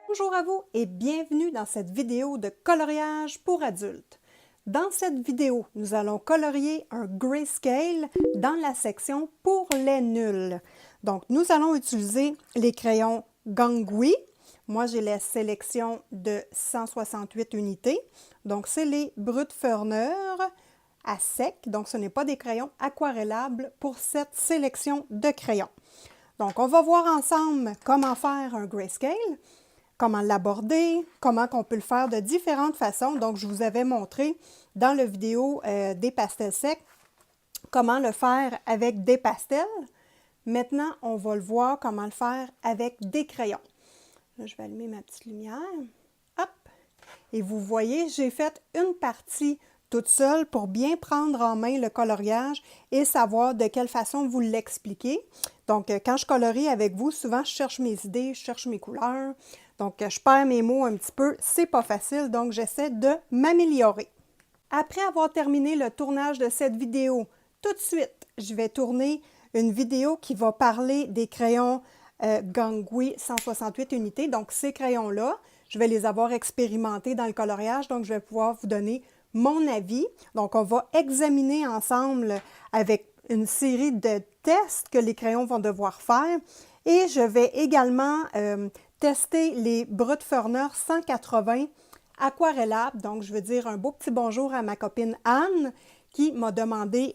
Bonjour à vous et bienvenue dans cette vidéo de coloriage pour adultes. Dans cette vidéo, nous allons colorier un grayscale dans la section pour les nuls. Donc, nous allons utiliser les crayons Gangui. Moi, j'ai la sélection de 168 unités. Donc, c'est les Brutförner à sec. Donc, ce n'est pas des crayons aquarellables pour cette sélection de crayons. Donc, on va voir ensemble comment faire un grayscale, comment l'aborder, comment on peut le faire de différentes façons. Donc, je vous avais montré dans la vidéo des pastels secs comment le faire avec des pastels. Maintenant, on va le voir comment le faire avec des crayons. Là, je vais allumer ma petite lumière. Hop! Et vous voyez, j'ai fait une partie toute seule pour bien prendre en main le coloriage et savoir de quelle façon vous l'expliquer. Donc, quand je colorie avec vous, souvent, je cherche mes idées, je cherche mes couleurs. Donc, je perds mes mots un petit peu. C'est pas facile, donc j'essaie de m'améliorer. Après avoir terminé le tournage de cette vidéo, tout de suite, je vais tourner une vidéo qui va parler des crayons Gangui 168 unités. Donc, ces crayons-là, je vais les avoir expérimentés dans le coloriage, donc je vais pouvoir vous donner mon avis. Donc, on va examiner ensemble avec une série de tests que les crayons vont devoir faire. Et je vais également tester les Brutförner 180 aquarellables. Donc, je veux dire un beau petit bonjour à ma copine Anne qui m'a demandé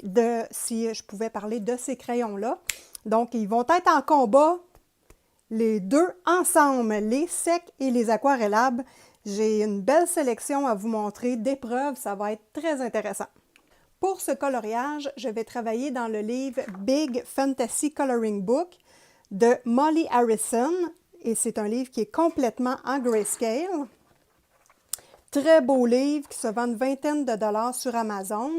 si je pouvais parler de ces crayons-là. Donc, ils vont être en combat, les deux ensemble, les secs et les aquarellables. J'ai une belle sélection à vous montrer d'épreuves, ça va être très intéressant. Pour ce coloriage, je vais travailler dans le livre Big Fantasy Coloring Book de Molly Harrison, et c'est un livre qui est complètement en grayscale. Très beau livre qui se vend une vingtaine de dollars sur Amazon.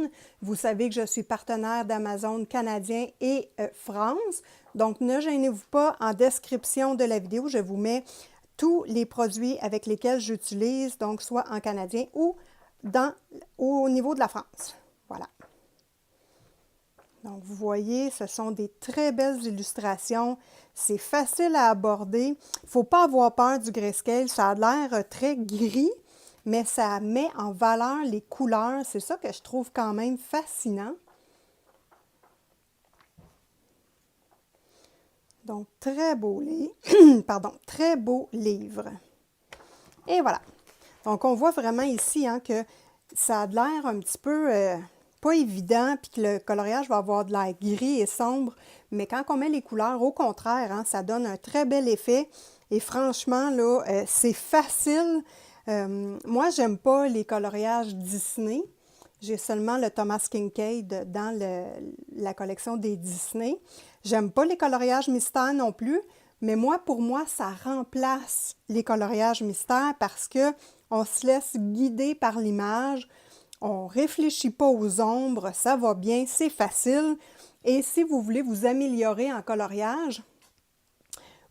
Vous savez que je suis partenaire d'Amazon canadien et France. Donc, ne gênez-vous pas, en description de la vidéo, je vous mets tous les produits avec lesquels j'utilise, donc soit en canadien ou au niveau de la France. Voilà. Donc, vous voyez, ce sont des très belles illustrations. C'est facile à aborder. Il ne faut pas avoir peur du grayscale. Ça a l'air très gris, mais ça met en valeur les couleurs. C'est ça que je trouve quand même fascinant. Donc, très beau livre. Pardon, très beau livre. Et voilà. Donc, on voit vraiment ici hein, que ça a l'air un petit peu pas évident, puis que le coloriage va avoir de l'air gris et sombre. Mais quand on met les couleurs, au contraire, hein, ça donne un très bel effet. Et franchement, là, c'est facile. Moi, j'aime pas les coloriages Disney. J'ai seulement le Thomas Kinkade dans la collection des Disney. J'aime pas les coloriages mystères non plus, mais moi, pour moi, ça remplace les coloriages mystères parce que on se laisse guider par l'image, on ne réfléchit pas aux ombres, ça va bien, c'est facile. Et si vous voulez vous améliorer en coloriage,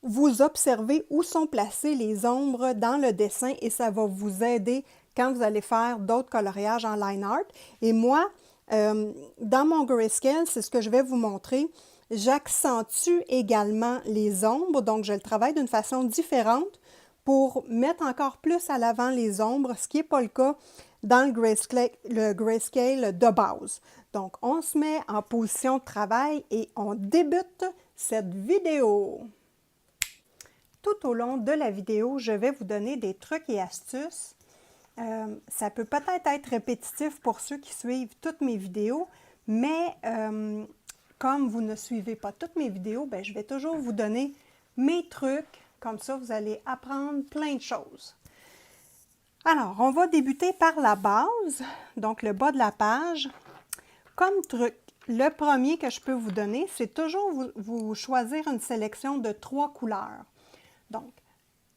vous observez où sont placées les ombres dans le dessin et ça va vous aider quand vous allez faire d'autres coloriages en line art. Et moi, dans mon grayscale, c'est ce que je vais vous montrer. J'accentue également les ombres, donc je le travaille d'une façon différente pour mettre encore plus à l'avant les ombres, ce qui n'est pas le cas dans le grayscale de base. Donc, on se met en position de travail et on débute cette vidéo. Tout au long de la vidéo, je vais vous donner des trucs et astuces. Ça peut peut-être être répétitif pour ceux qui suivent toutes mes vidéos, mais comme vous ne suivez pas toutes mes vidéos, bien, je vais toujours vous donner mes trucs. Comme ça, vous allez apprendre plein de choses. Alors, on va débuter par la base, donc le bas de la page. Comme truc, le premier que je peux vous donner, c'est toujours vous choisir une sélection de 3 couleurs. Donc,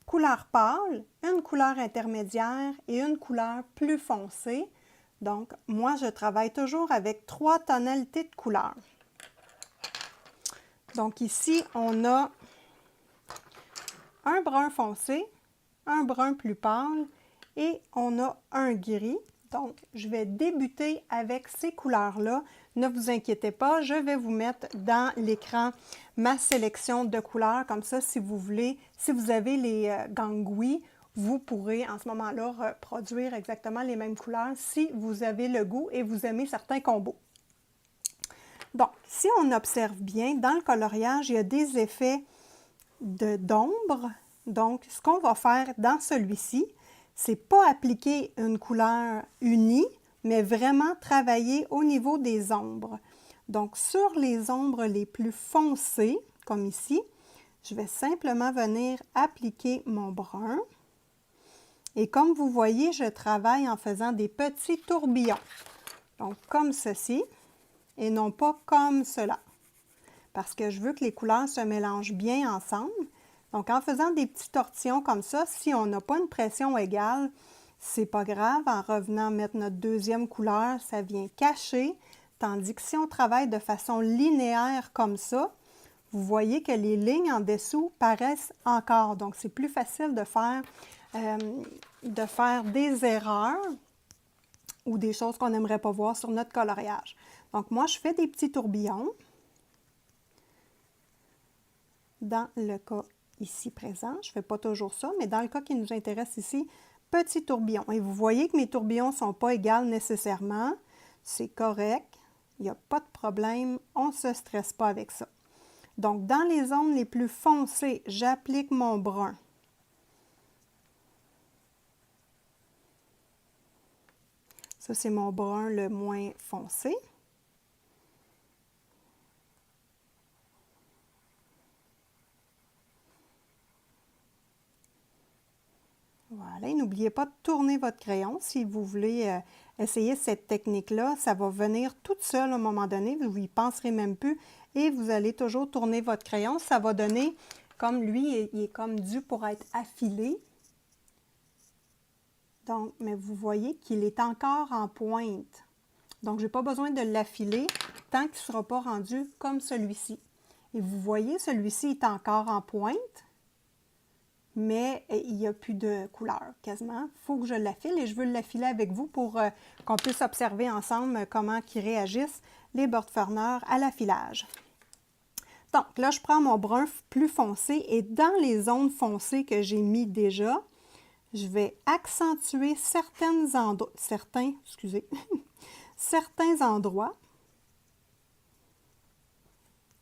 couleur pâle, une couleur intermédiaire et une couleur plus foncée. Donc, moi, je travaille toujours avec 3 tonalités de couleurs. Donc, ici, on a un brun foncé, un brun plus pâle et on a un gris. Donc, je vais débuter avec ces couleurs-là. Ne vous inquiétez pas, je vais vous mettre dans l'écran ma sélection de couleurs. Comme ça, si vous voulez, si vous avez les Gangui vous pourrez en ce moment-là reproduire exactement les mêmes couleurs si vous avez le goût et vous aimez certains combos. Donc, si on observe bien, dans le coloriage, il y a des effets d'ombre. Donc, ce qu'on va faire dans celui-ci, c'est pas appliquer une couleur unie, mais vraiment travailler au niveau des ombres. Donc, sur les ombres les plus foncées, comme ici, je vais simplement venir appliquer mon brun. Et comme vous voyez, je travaille en faisant des petits tourbillons. Donc, comme ceci, et non pas comme cela. Parce que je veux que les couleurs se mélangent bien ensemble. Donc, en faisant des petits tortillons comme ça, si on n'a pas une pression égale, c'est pas grave. En revenant mettre notre deuxième couleur, ça vient cacher. Tandis que si on travaille de façon linéaire comme ça, vous voyez que les lignes en dessous paraissent encore. Donc, c'est plus facile de faire des erreurs ou des choses qu'on n'aimerait pas voir sur notre coloriage. Donc, moi, je fais des petits tourbillons. Dans le cas ici présent, je ne fais pas toujours ça, mais dans le cas qui nous intéresse ici, petit tourbillon. Et vous voyez que mes tourbillons ne sont pas égaux nécessairement. C'est correct, il n'y a pas de problème, on ne se stresse pas avec ça. Donc, dans les zones les plus foncées, j'applique mon brun. Ça, c'est mon brun le moins foncé. Voilà, et n'oubliez pas de tourner votre crayon si vous voulez essayer cette technique-là. Ça va venir toute seule à un moment donné, vous n'y penserez même plus et vous allez toujours tourner votre crayon. Ça va donner, comme lui, il est comme dû pour être affilé. Donc, mais vous voyez qu'il est encore en pointe. Donc, je n'ai pas besoin de l'affiler tant qu'il ne sera pas rendu comme celui-ci. Et vous voyez, celui-ci est encore en pointe, mais il n'y a plus de couleur quasiment. Il faut que je l'affile et je veux l'affiler avec vous pour qu'on puisse observer ensemble comment ils réagissent, les board furneurs, à l'affilage. Donc, là, je prends mon brun plus foncé et dans les zones foncées que j'ai mis déjà, je vais accentuer certains endroits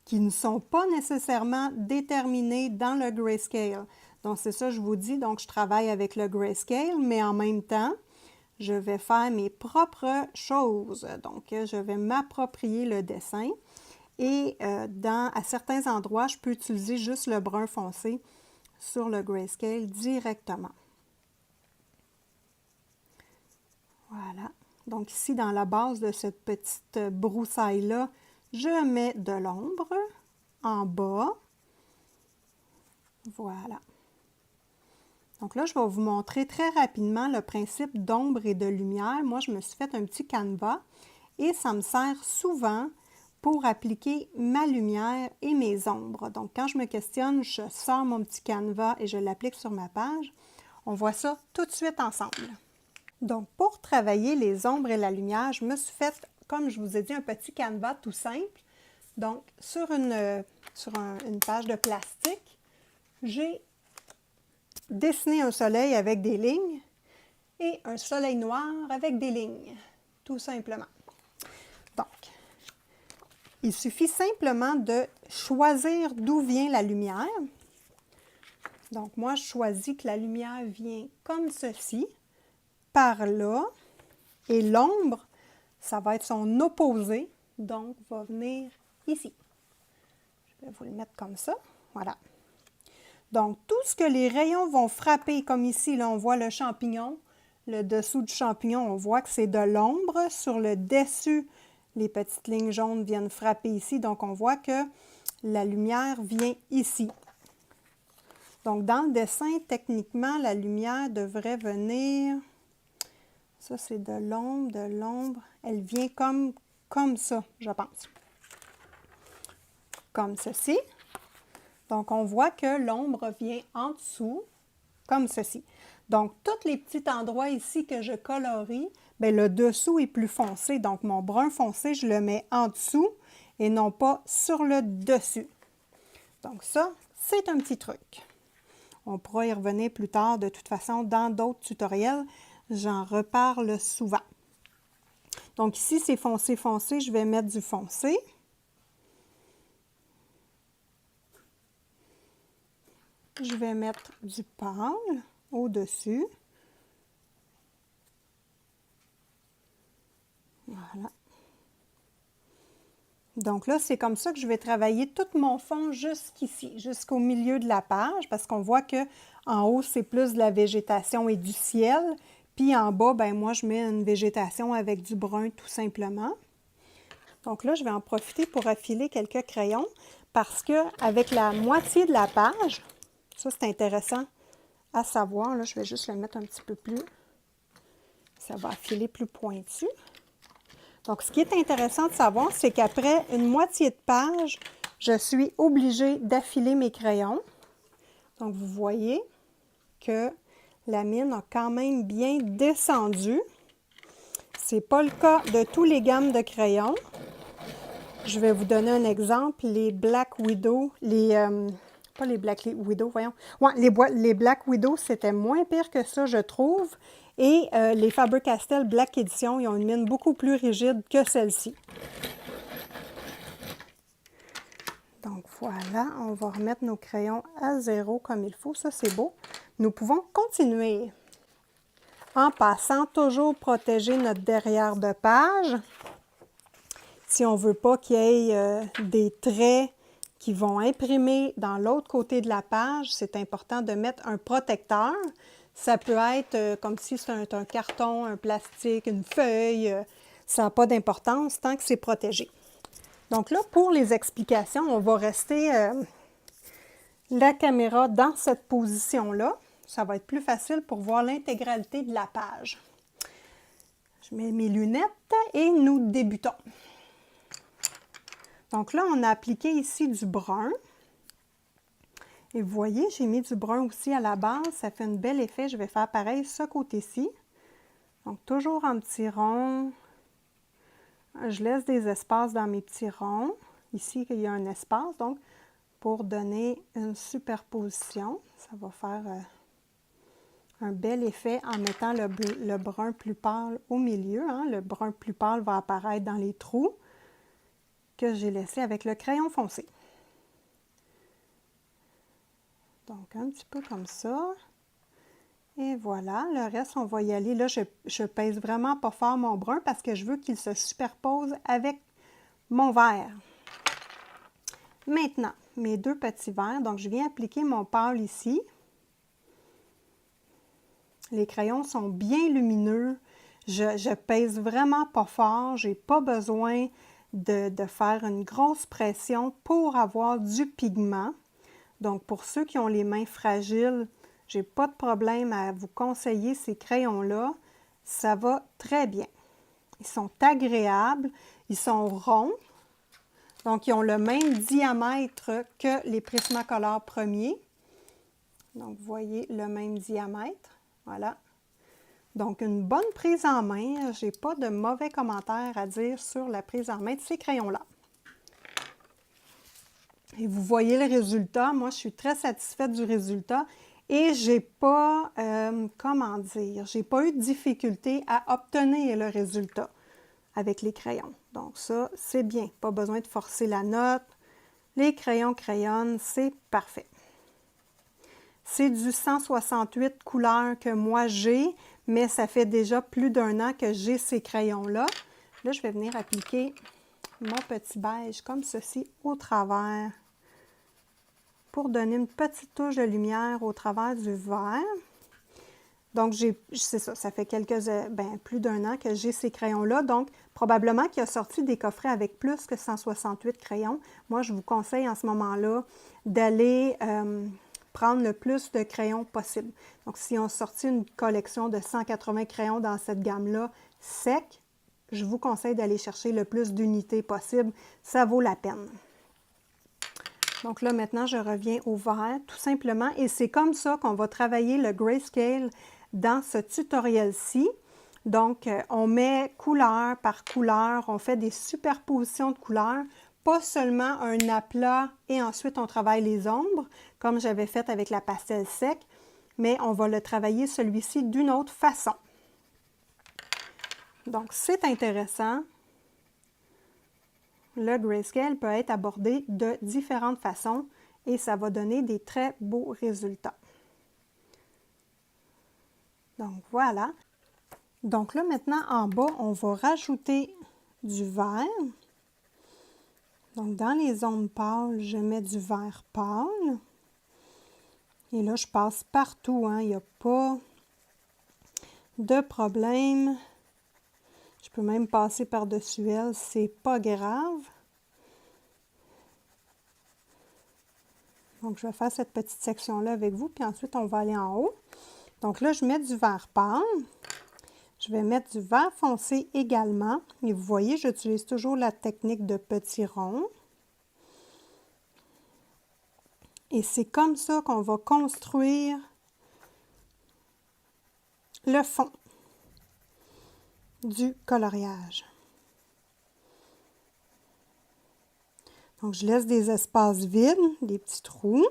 qui ne sont pas nécessairement déterminés dans le grayscale. Donc, c'est ça, je vous dis. Donc, je travaille avec le grayscale, mais en même temps, je vais faire mes propres choses. Donc, je vais m'approprier le dessin. Et à certains endroits, je peux utiliser juste le brun foncé sur le grayscale directement. Voilà. Donc, ici, dans la base de cette petite broussaille-là, je mets de l'ombre en bas. Voilà. Donc là, je vais vous montrer très rapidement le principe d'ombre et de lumière. Moi, je me suis fait un petit canevas et ça me sert souvent pour appliquer ma lumière et mes ombres. Donc, quand je me questionne, je sors mon petit canevas et je l'applique sur ma page. On voit ça tout de suite ensemble. Donc, pour travailler les ombres et la lumière, je me suis fait, comme je vous ai dit, un petit canevas tout simple. Donc, sur une page de plastique, j'ai dessiné un soleil avec des lignes et un soleil noir avec des lignes, tout simplement. Donc, il suffit simplement de choisir d'où vient la lumière. Donc, moi, je choisis que la lumière vient comme ceci, par là, et l'ombre, ça va être son opposé, donc va venir ici. Je vais vous le mettre comme ça, voilà. Donc, tout ce que les rayons vont frapper, comme ici, là, on voit le champignon, le dessous du champignon, on voit que c'est de l'ombre. Sur le dessus, les petites lignes jaunes viennent frapper ici, donc on voit que la lumière vient ici. Donc, dans le dessin, techniquement, la lumière devrait venir... Ça, c'est de l'ombre. Elle vient comme ça, je pense. Comme ceci. Donc, on voit que l'ombre vient en dessous, comme ceci. Donc, tous les petits endroits ici que je colorie, bien, le dessous est plus foncé. Donc, mon brun foncé, je le mets en dessous et non pas sur le dessus. Donc, ça, c'est un petit truc. On pourra y revenir plus tard. De toute façon, dans d'autres tutoriels, j'en reparle souvent. Donc ici, c'est foncé, foncé. Je vais mettre du foncé. Je vais mettre du pâle au-dessus. Voilà. Donc là, c'est comme ça que je vais travailler tout mon fond jusqu'ici, jusqu'au milieu de la page, parce qu'on voit que en haut, c'est plus de la végétation et du ciel. Puis en bas, ben moi, je mets une végétation avec du brun tout simplement. Donc là, je vais en profiter pour affiler quelques crayons, parce que avec la moitié de la page, ça c'est intéressant à savoir, là, je vais juste le mettre un petit peu plus, ça va affiler plus pointu. Donc, ce qui est intéressant de savoir, c'est qu'après une moitié de page, je suis obligée d'affiler mes crayons. Donc, vous voyez que la mine a quand même bien descendu. Ce n'est pas le cas de tous les gammes de crayons. Je vais vous donner un exemple. Les Black Widow, pas les Black Widow, voyons. Ouais, les Black Widow, c'était moins pire que ça, je trouve. Et les Faber-Castell Black Edition, ils ont une mine beaucoup plus rigide que celle-ci. Donc voilà, on va remettre nos crayons à zéro comme il faut. Ça, c'est beau. Nous pouvons continuer en passant toujours protéger notre derrière de page. Si on ne veut pas qu'il y ait des traits qui vont imprimer dans l'autre côté de la page, c'est important de mettre un protecteur. Ça peut être comme si c'est un carton, un plastique, une feuille. Ça n'a pas d'importance tant que c'est protégé. Donc là, pour les explications, on va rester la caméra dans cette position-là. Ça va être plus facile pour voir l'intégralité de la page. Je mets mes lunettes et nous débutons. Donc là, on a appliqué ici du brun. Et vous voyez, j'ai mis du brun aussi à la base. Ça fait un bel effet. Je vais faire pareil ce côté-ci. Donc, toujours en petits ronds. Je laisse des espaces dans mes petits ronds. Ici, il y a un espace, donc, pour donner une superposition. Ça va faire un bel effet en mettant le brun plus pâle au milieu. Hein. Le brun plus pâle va apparaître dans les trous que j'ai laissés avec le crayon foncé. Donc, un petit peu comme ça. Et voilà, le reste, on va y aller. Là, je pèse vraiment pas fort mon brun parce que je veux qu'il se superpose avec mon vert. Maintenant, mes deux petits verts. Donc, je viens appliquer mon pâle ici. Les crayons sont bien lumineux. Je pèse vraiment pas fort. Je n'ai pas besoin de faire une grosse pression pour avoir du pigment. Donc, pour ceux qui ont les mains fragiles, je n'ai pas de problème à vous conseiller ces crayons-là. Ça va très bien. Ils sont agréables, ils sont ronds. Donc, ils ont le même diamètre que les Prismacolor premiers. Donc, vous voyez le même diamètre. Voilà. Donc, une bonne prise en main. Je n'ai pas de mauvais commentaires à dire sur la prise en main de ces crayons-là. Et vous voyez le résultat. Moi, je suis très satisfaite du résultat et j'ai pas, comment dire, j'ai pas eu de difficulté à obtenir le résultat avec les crayons. Donc ça, c'est bien. Pas besoin de forcer la note. Les crayons crayonnent, c'est parfait. C'est du 168 couleurs que moi j'ai, mais ça fait déjà plus d'1 an que j'ai ces crayons-là. Là, je vais venir appliquer mon petit beige comme ceci au travers pour donner une petite touche de lumière au travers du vert. Donc, c'est ça, ça fait plus d'1 an que j'ai ces crayons-là. Donc, probablement qu'il a sorti des coffrets avec plus que 168 crayons. Moi, je vous conseille en ce moment-là d'aller prendre le plus de crayons possible. Donc, si on sortit une collection de 180 crayons dans cette gamme-là, sec, je vous conseille d'aller chercher le plus d'unités possible. Ça vaut la peine. Donc là, maintenant, je reviens au vert, tout simplement. Et c'est comme ça qu'on va travailler le grayscale dans ce tutoriel-ci. Donc, on met couleur par couleur, on fait des superpositions de couleurs pas seulement un aplat et ensuite on travaille les ombres, comme j'avais fait avec la pastel sec, mais on va le travailler celui-ci d'une autre façon. Donc, c'est intéressant. Le grayscale peut être abordé de différentes façons et ça va donner des très beaux résultats. Donc, voilà. Donc là, maintenant, en bas, on va rajouter du vert. Donc, dans les zones pâles, je mets du vert pâle. Et là, je passe partout, hein. Il n'y a pas de problème. Je peux même passer par-dessus elle, c'est pas grave. Donc, je vais faire cette petite section-là avec vous, puis ensuite, on va aller en haut. Donc là, je mets du vert pâle. Je vais mettre du vert foncé également. Et vous voyez, j'utilise toujours la technique de petits ronds. Et c'est comme ça qu'on va construire le fond du coloriage. Donc, je laisse des espaces vides, des petits trous.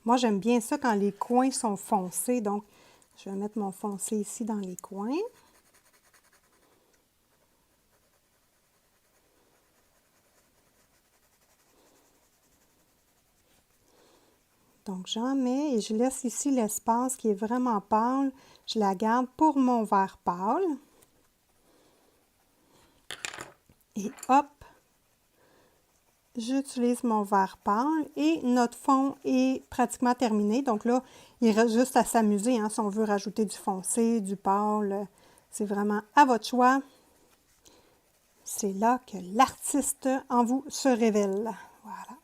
Moi, j'aime bien ça quand les coins sont foncés. Donc, je vais mettre mon foncé ici dans les coins. Donc, j'en mets et je laisse ici l'espace qui est vraiment pâle. Je la garde pour mon vert pâle. Et hop, j'utilise mon vert pâle et notre fond est pratiquement terminé. Donc là, il reste juste à s'amuser, hein, si on veut rajouter du foncé, du pâle. C'est vraiment à votre choix. C'est là que l'artiste en vous se révèle. Voilà.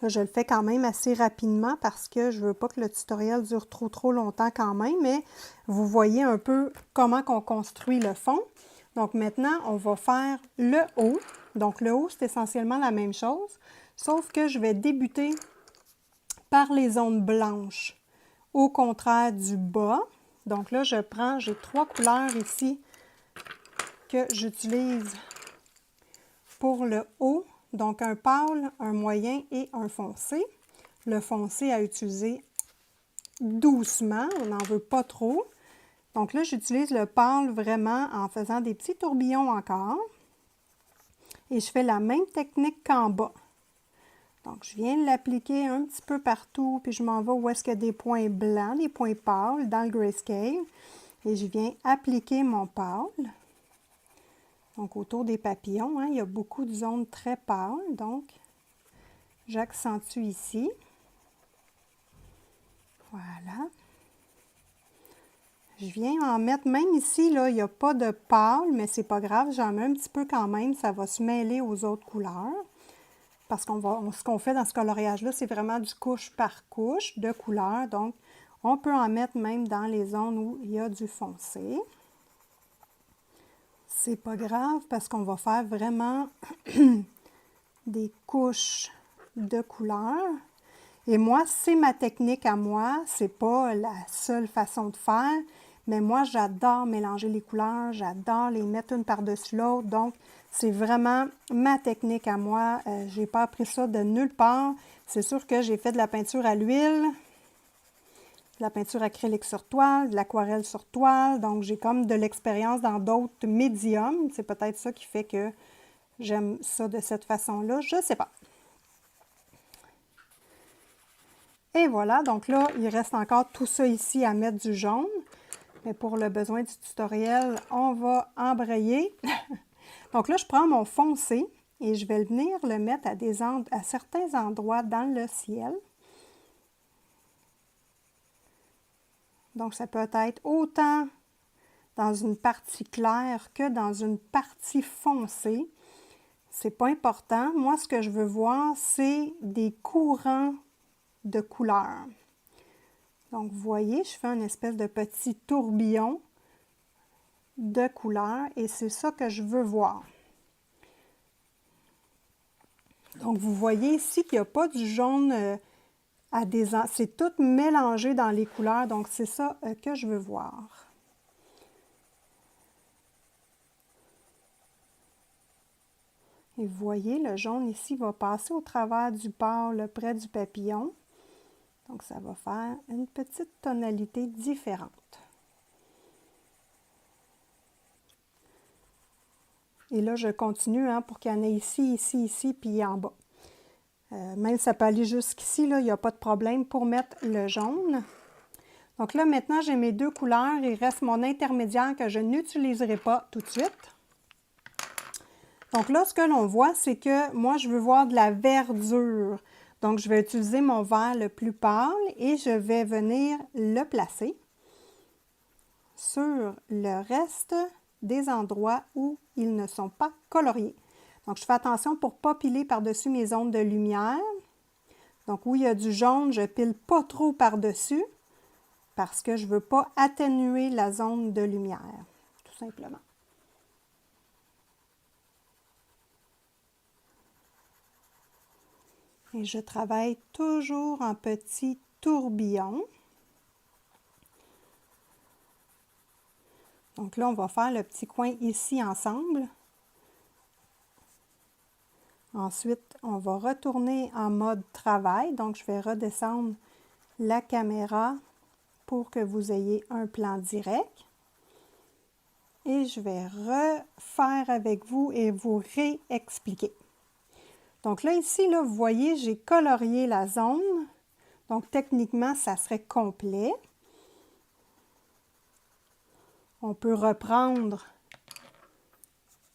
Là, je le fais quand même assez rapidement parce que je ne veux pas que le tutoriel dure trop longtemps quand même, mais vous voyez un peu comment on construit le fond. Donc maintenant, on va faire le haut. Donc le haut, c'est essentiellement la même chose, sauf que je vais débuter par les zones blanches, au contraire du bas. Donc là, j'ai 3 couleurs ici que j'utilise pour le haut. Donc, un pâle, un moyen et un foncé. Le foncé à utiliser doucement, on n'en veut pas trop. Donc là, j'utilise le pâle vraiment en faisant des petits tourbillons encore. Et je fais la même technique qu'en bas. Donc, je viens de l'appliquer un petit peu partout, puis je m'en vais où est-ce qu'il y a des points blancs, des points pâles dans le grayscale. Et je viens appliquer mon pâle. Donc, autour des papillons, hein, il y a beaucoup de zones très pâles, donc j'accentue ici. Voilà. Je viens en mettre, même ici, là, il n'y a pas de pâle, mais c'est pas grave, j'en mets un petit peu quand même, ça va se mêler aux autres couleurs. Parce ce qu'on fait dans ce coloriage-là, c'est vraiment du couche par couche de couleurs, donc on peut en mettre même dans les zones où il y a du foncé. C'est pas grave parce qu'on va faire vraiment des couches de couleurs. Et moi, c'est ma technique à moi, c'est pas la seule façon de faire, mais moi, j'adore mélanger les couleurs, j'adore les mettre une par-dessus l'autre, donc c'est vraiment ma technique à moi. J'ai pas appris ça de nulle part. C'est sûr que j'ai fait de la peinture à l'huile, de la peinture acrylique sur toile, de l'aquarelle sur toile, donc j'ai comme de l'expérience dans d'autres médiums. C'est peut-être ça qui fait que j'aime ça de cette façon-là, je sais pas. Et voilà, donc là, il reste encore tout ça ici à mettre du jaune. Mais pour le besoin du tutoriel, on va embrayer. Donc là, je prends mon foncé et je vais venir le mettre à certains endroits dans le ciel. Donc, ça peut être autant dans une partie claire que dans une partie foncée. C'est pas important. Moi, ce que je veux voir, c'est des courants de couleurs. Donc, vous voyez, je fais une espèce de petit tourbillon de couleurs et c'est ça que je veux voir. Donc, vous voyez ici qu'il n'y a pas du jaune c'est tout mélangé dans les couleurs, donc c'est ça que je veux voir. Et vous voyez, le jaune ici va passer au travers du pâle près du papillon. Donc, ça va faire une petite tonalité différente. Et là, je continue pour qu'il y en ait ici, ici, ici, puis en bas. Même ça peut aller jusqu'ici, il n'y a pas de problème pour mettre le jaune. Donc là, maintenant, j'ai mes deux couleurs. Il reste mon intermédiaire que je n'utiliserai pas tout de suite. Donc là, ce que l'on voit, c'est que moi, je veux voir de la verdure. Donc, je vais utiliser mon vert le plus pâle et je vais venir le placer sur le reste des endroits où ils ne sont pas coloriés. Donc, je fais attention pour ne pas piler par-dessus mes zones de lumière. Donc, où il y a du jaune, je ne pile pas trop par-dessus parce que je ne veux pas atténuer la zone de lumière, tout simplement. Et je travaille toujours en petits tourbillons. Donc là, on va faire le petit coin ici ensemble. Ensuite, on va retourner en mode travail. Donc, je vais redescendre la caméra pour que vous ayez un plan direct. Et je vais refaire avec vous et vous réexpliquer. Donc là, ici, là, vous voyez, j'ai colorié la zone. Donc, techniquement, ça serait complet. On peut reprendre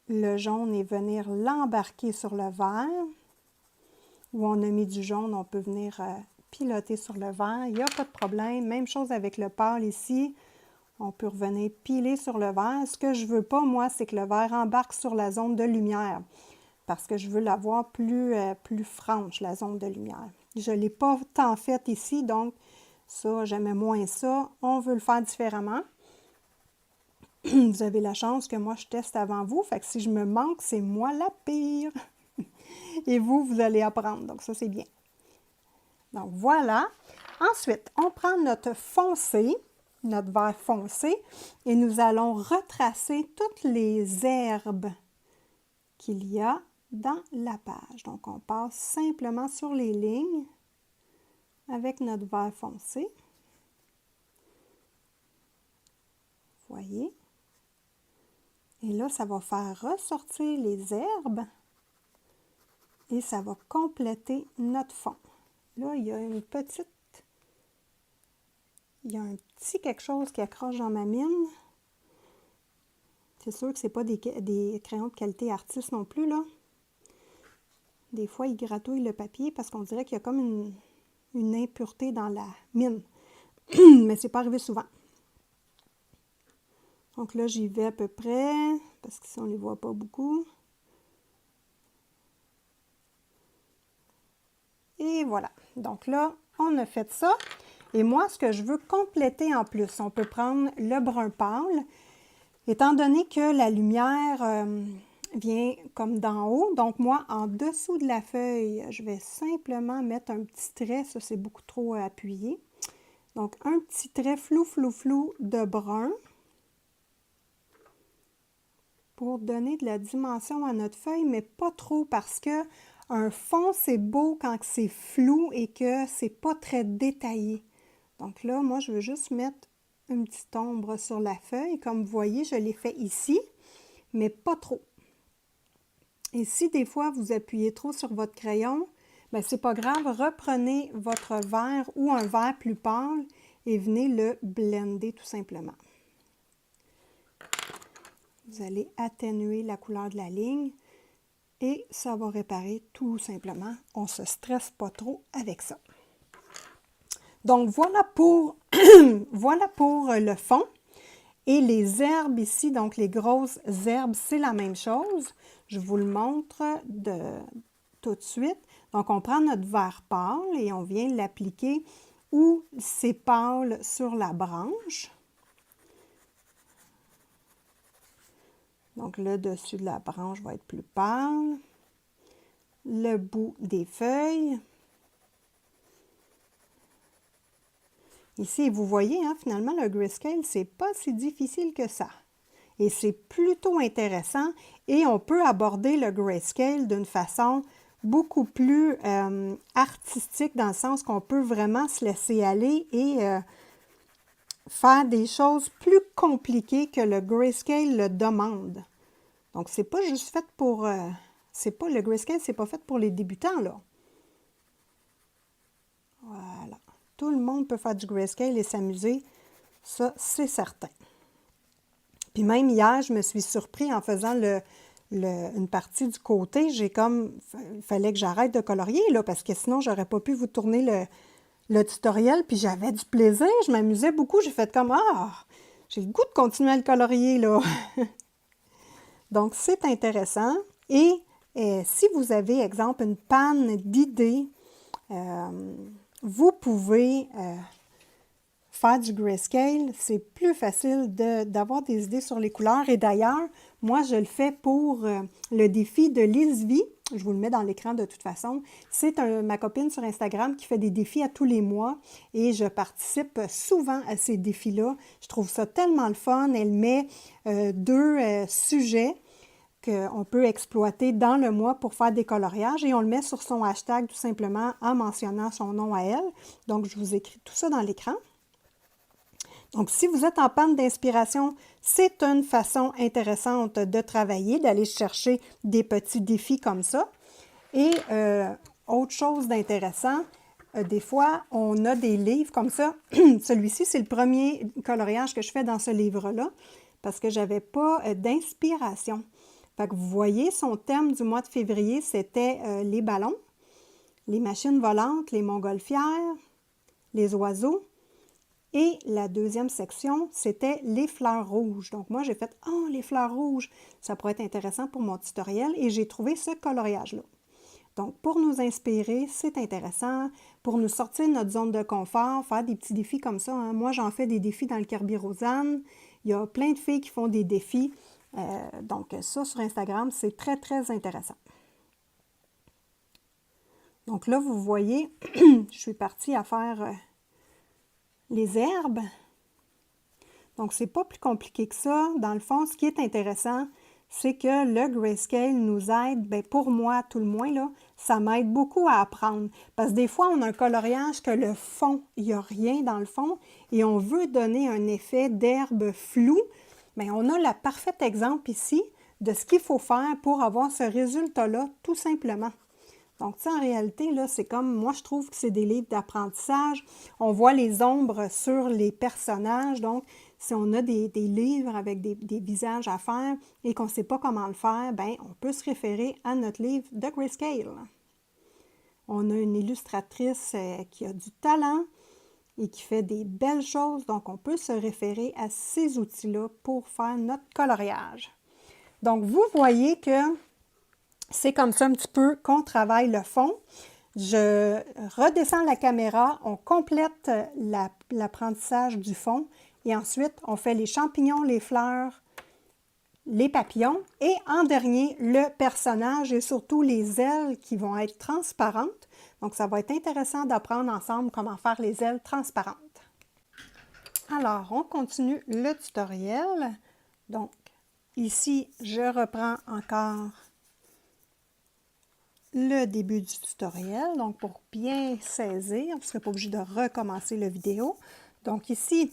le jaune et venir l'embarquer sur le vert. Où on a mis du jaune, on peut venir piloter sur le vert. Il n'y a pas de problème. Même chose avec le pâle ici. On peut revenir piler sur le vert. Ce que je ne veux pas, moi, c'est que le vert embarque sur la zone de lumière. Parce que je veux l'avoir plus franche, la zone de lumière. Je ne l'ai pas tant faite ici, donc ça, j'aimais moins ça. On veut le faire différemment. Vous avez la chance que moi, je teste avant vous. Fait que si je me manque, c'est moi la pire. Et vous, vous allez apprendre. Donc ça, c'est bien. Donc voilà. Ensuite, on prend notre foncé, notre vert foncé, et nous allons retracer toutes les herbes qu'il y a dans la page. Donc, on passe simplement sur les lignes avec notre vert foncé. Vous voyez? Et là, ça va faire ressortir les herbes et ça va compléter notre fond. Là, il y a un petit quelque chose qui accroche dans ma mine. C'est sûr que ce n'est pas des crayons de qualité artiste non plus, là. Des fois, ils gratouillent le papier parce qu'on dirait qu'il y a comme une impureté dans la mine. Mais ce n'est pas arrivé souvent. Donc là, j'y vais à peu près, parce qu'ici, on ne les voit pas beaucoup. Et voilà. Donc là, on a fait ça. Et moi, ce que je veux compléter en plus, on peut prendre le brun pâle. Étant donné que la lumière vient comme d'en haut, donc moi, en dessous de la feuille, je vais simplement mettre un petit trait. Ça, c'est beaucoup trop appuyé. Donc, un petit trait flou, flou, flou de brun pour donner de la dimension à notre feuille, mais pas trop parce que un fond, c'est beau quand c'est flou et que c'est pas très détaillé. Donc là, moi, je veux juste mettre une petite ombre sur la feuille. Comme vous voyez, je l'ai fait ici, mais pas trop. Et si des fois, vous appuyez trop sur votre crayon, bien, c'est pas grave. Reprenez votre vert ou un vert plus pâle et venez le blender tout simplement. Vous allez atténuer la couleur de la ligne et ça va réparer tout simplement. On ne se stresse pas trop avec ça. Donc, voilà pour, voilà pour le fond. Et les herbes ici, donc les grosses herbes, c'est la même chose. Je vous le montre tout de suite. Donc, on prend notre vert pâle et on vient l'appliquer où c'est pâle sur la branche. Donc, le dessus de la branche va être plus pâle. Le bout des feuilles. Ici, vous voyez, hein, finalement, le grayscale, c'est pas si difficile que ça. Et c'est plutôt intéressant et on peut aborder le grayscale d'une façon beaucoup plus artistique dans le sens qu'on peut vraiment se laisser aller et faire des choses plus compliquées que le grayscale le demande. Donc, c'est pas juste fait pour... le grayscale, c'est pas fait pour les débutants, là. Voilà. Tout le monde peut faire du grayscale et s'amuser. Ça, c'est certain. Puis même hier, je me suis surpris en faisant une partie du côté. J'ai comme... Il fallait que j'arrête de colorier, là, parce que sinon, j'aurais pas pu vous tourner le tutoriel. Puis j'avais du plaisir. Je m'amusais beaucoup. J'ai fait comme... Ah! J'ai le goût de continuer à le colorier, là. Donc, c'est intéressant. Et si vous avez, exemple, une panne d'idées, vous pouvez faire du grayscale. C'est plus facile d'avoir des idées sur les couleurs. Et d'ailleurs, moi, je le fais pour le défi de Lizvie. Je vous le mets dans l'écran de toute façon. C'est ma copine sur Instagram qui fait des défis à tous les mois et je participe souvent à ces défis-là. Je trouve ça tellement le fun. Elle met deux sujets qu'on peut exploiter dans le mois pour faire des coloriages et on le met sur son hashtag tout simplement en mentionnant son nom à elle. Donc, je vous écris tout ça dans l'écran. Donc, si vous êtes en panne d'inspiration, c'est une façon intéressante de travailler, d'aller chercher des petits défis comme ça. Et autre chose d'intéressant, des fois, on a des livres comme ça. Celui-ci, c'est le premier coloriage que je fais dans ce livre-là parce que je n'avais pas d'inspiration. Fait que vous voyez, son thème du mois de février, c'était les ballons, les machines volantes, les montgolfières, les oiseaux. Et la deuxième section, c'était les fleurs rouges. Donc moi, j'ai fait « Oh, les fleurs rouges! » Ça pourrait être intéressant pour mon tutoriel et j'ai trouvé ce coloriage-là. Donc, pour nous inspirer, c'est intéressant. Pour nous sortir de notre zone de confort, faire des petits défis comme ça. Hein. Moi, j'en fais des défis dans le Kerby Rosanne. Il y a plein de filles qui font des défis. Donc, ça, sur Instagram, c'est très, très intéressant. Donc là, vous voyez, je suis partie à faire les herbes. Donc, c'est pas plus compliqué que ça. Dans le fond, ce qui est intéressant, c'est que le grayscale nous aide, bien, pour moi, tout le moins, là, ça m'aide beaucoup à apprendre. Parce que des fois, on a un coloriage que le fond, il n'y a rien dans le fond, et on veut donner un effet d'herbe floue. Bien, on a le parfait exemple ici de ce qu'il faut faire pour avoir ce résultat-là, tout simplement. Donc, ça, en réalité, là, c'est comme, moi, je trouve que c'est des livres d'apprentissage. On voit les ombres sur les personnages. Donc, si on a des livres avec des visages à faire et qu'on ne sait pas comment le faire, bien, on peut se référer à notre livre de grayscale. On a une illustratrice qui a du talent et qui fait des belles choses. Donc, on peut se référer à ces outils-là pour faire notre coloriage. Donc, vous voyez que c'est comme ça un petit peu qu'on travaille le fond. Je redescends la caméra, on complète l'apprentissage du fond et ensuite on fait les champignons, les fleurs, les papillons et en dernier le personnage et surtout les ailes qui vont être transparentes. Donc ça va être intéressant d'apprendre ensemble comment faire les ailes transparentes. Alors on continue le tutoriel. Donc ici je reprends encore le début du tutoriel, donc pour bien saisir, vous ne serez pas obligé de recommencer la vidéo. Donc ici,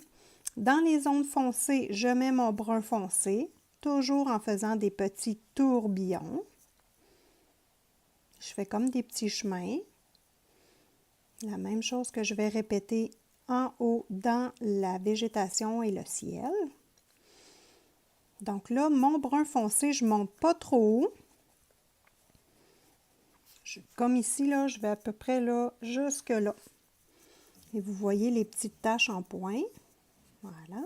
dans les zones foncées, je mets mon brun foncé, toujours en faisant des petits tourbillons. Je fais comme des petits chemins. La même chose que je vais répéter en haut dans la végétation et le ciel. Donc là, mon brun foncé, je ne monte pas trop haut. Comme ici, là, je vais à peu près là, jusque là. Et vous voyez les petites taches en point. Voilà.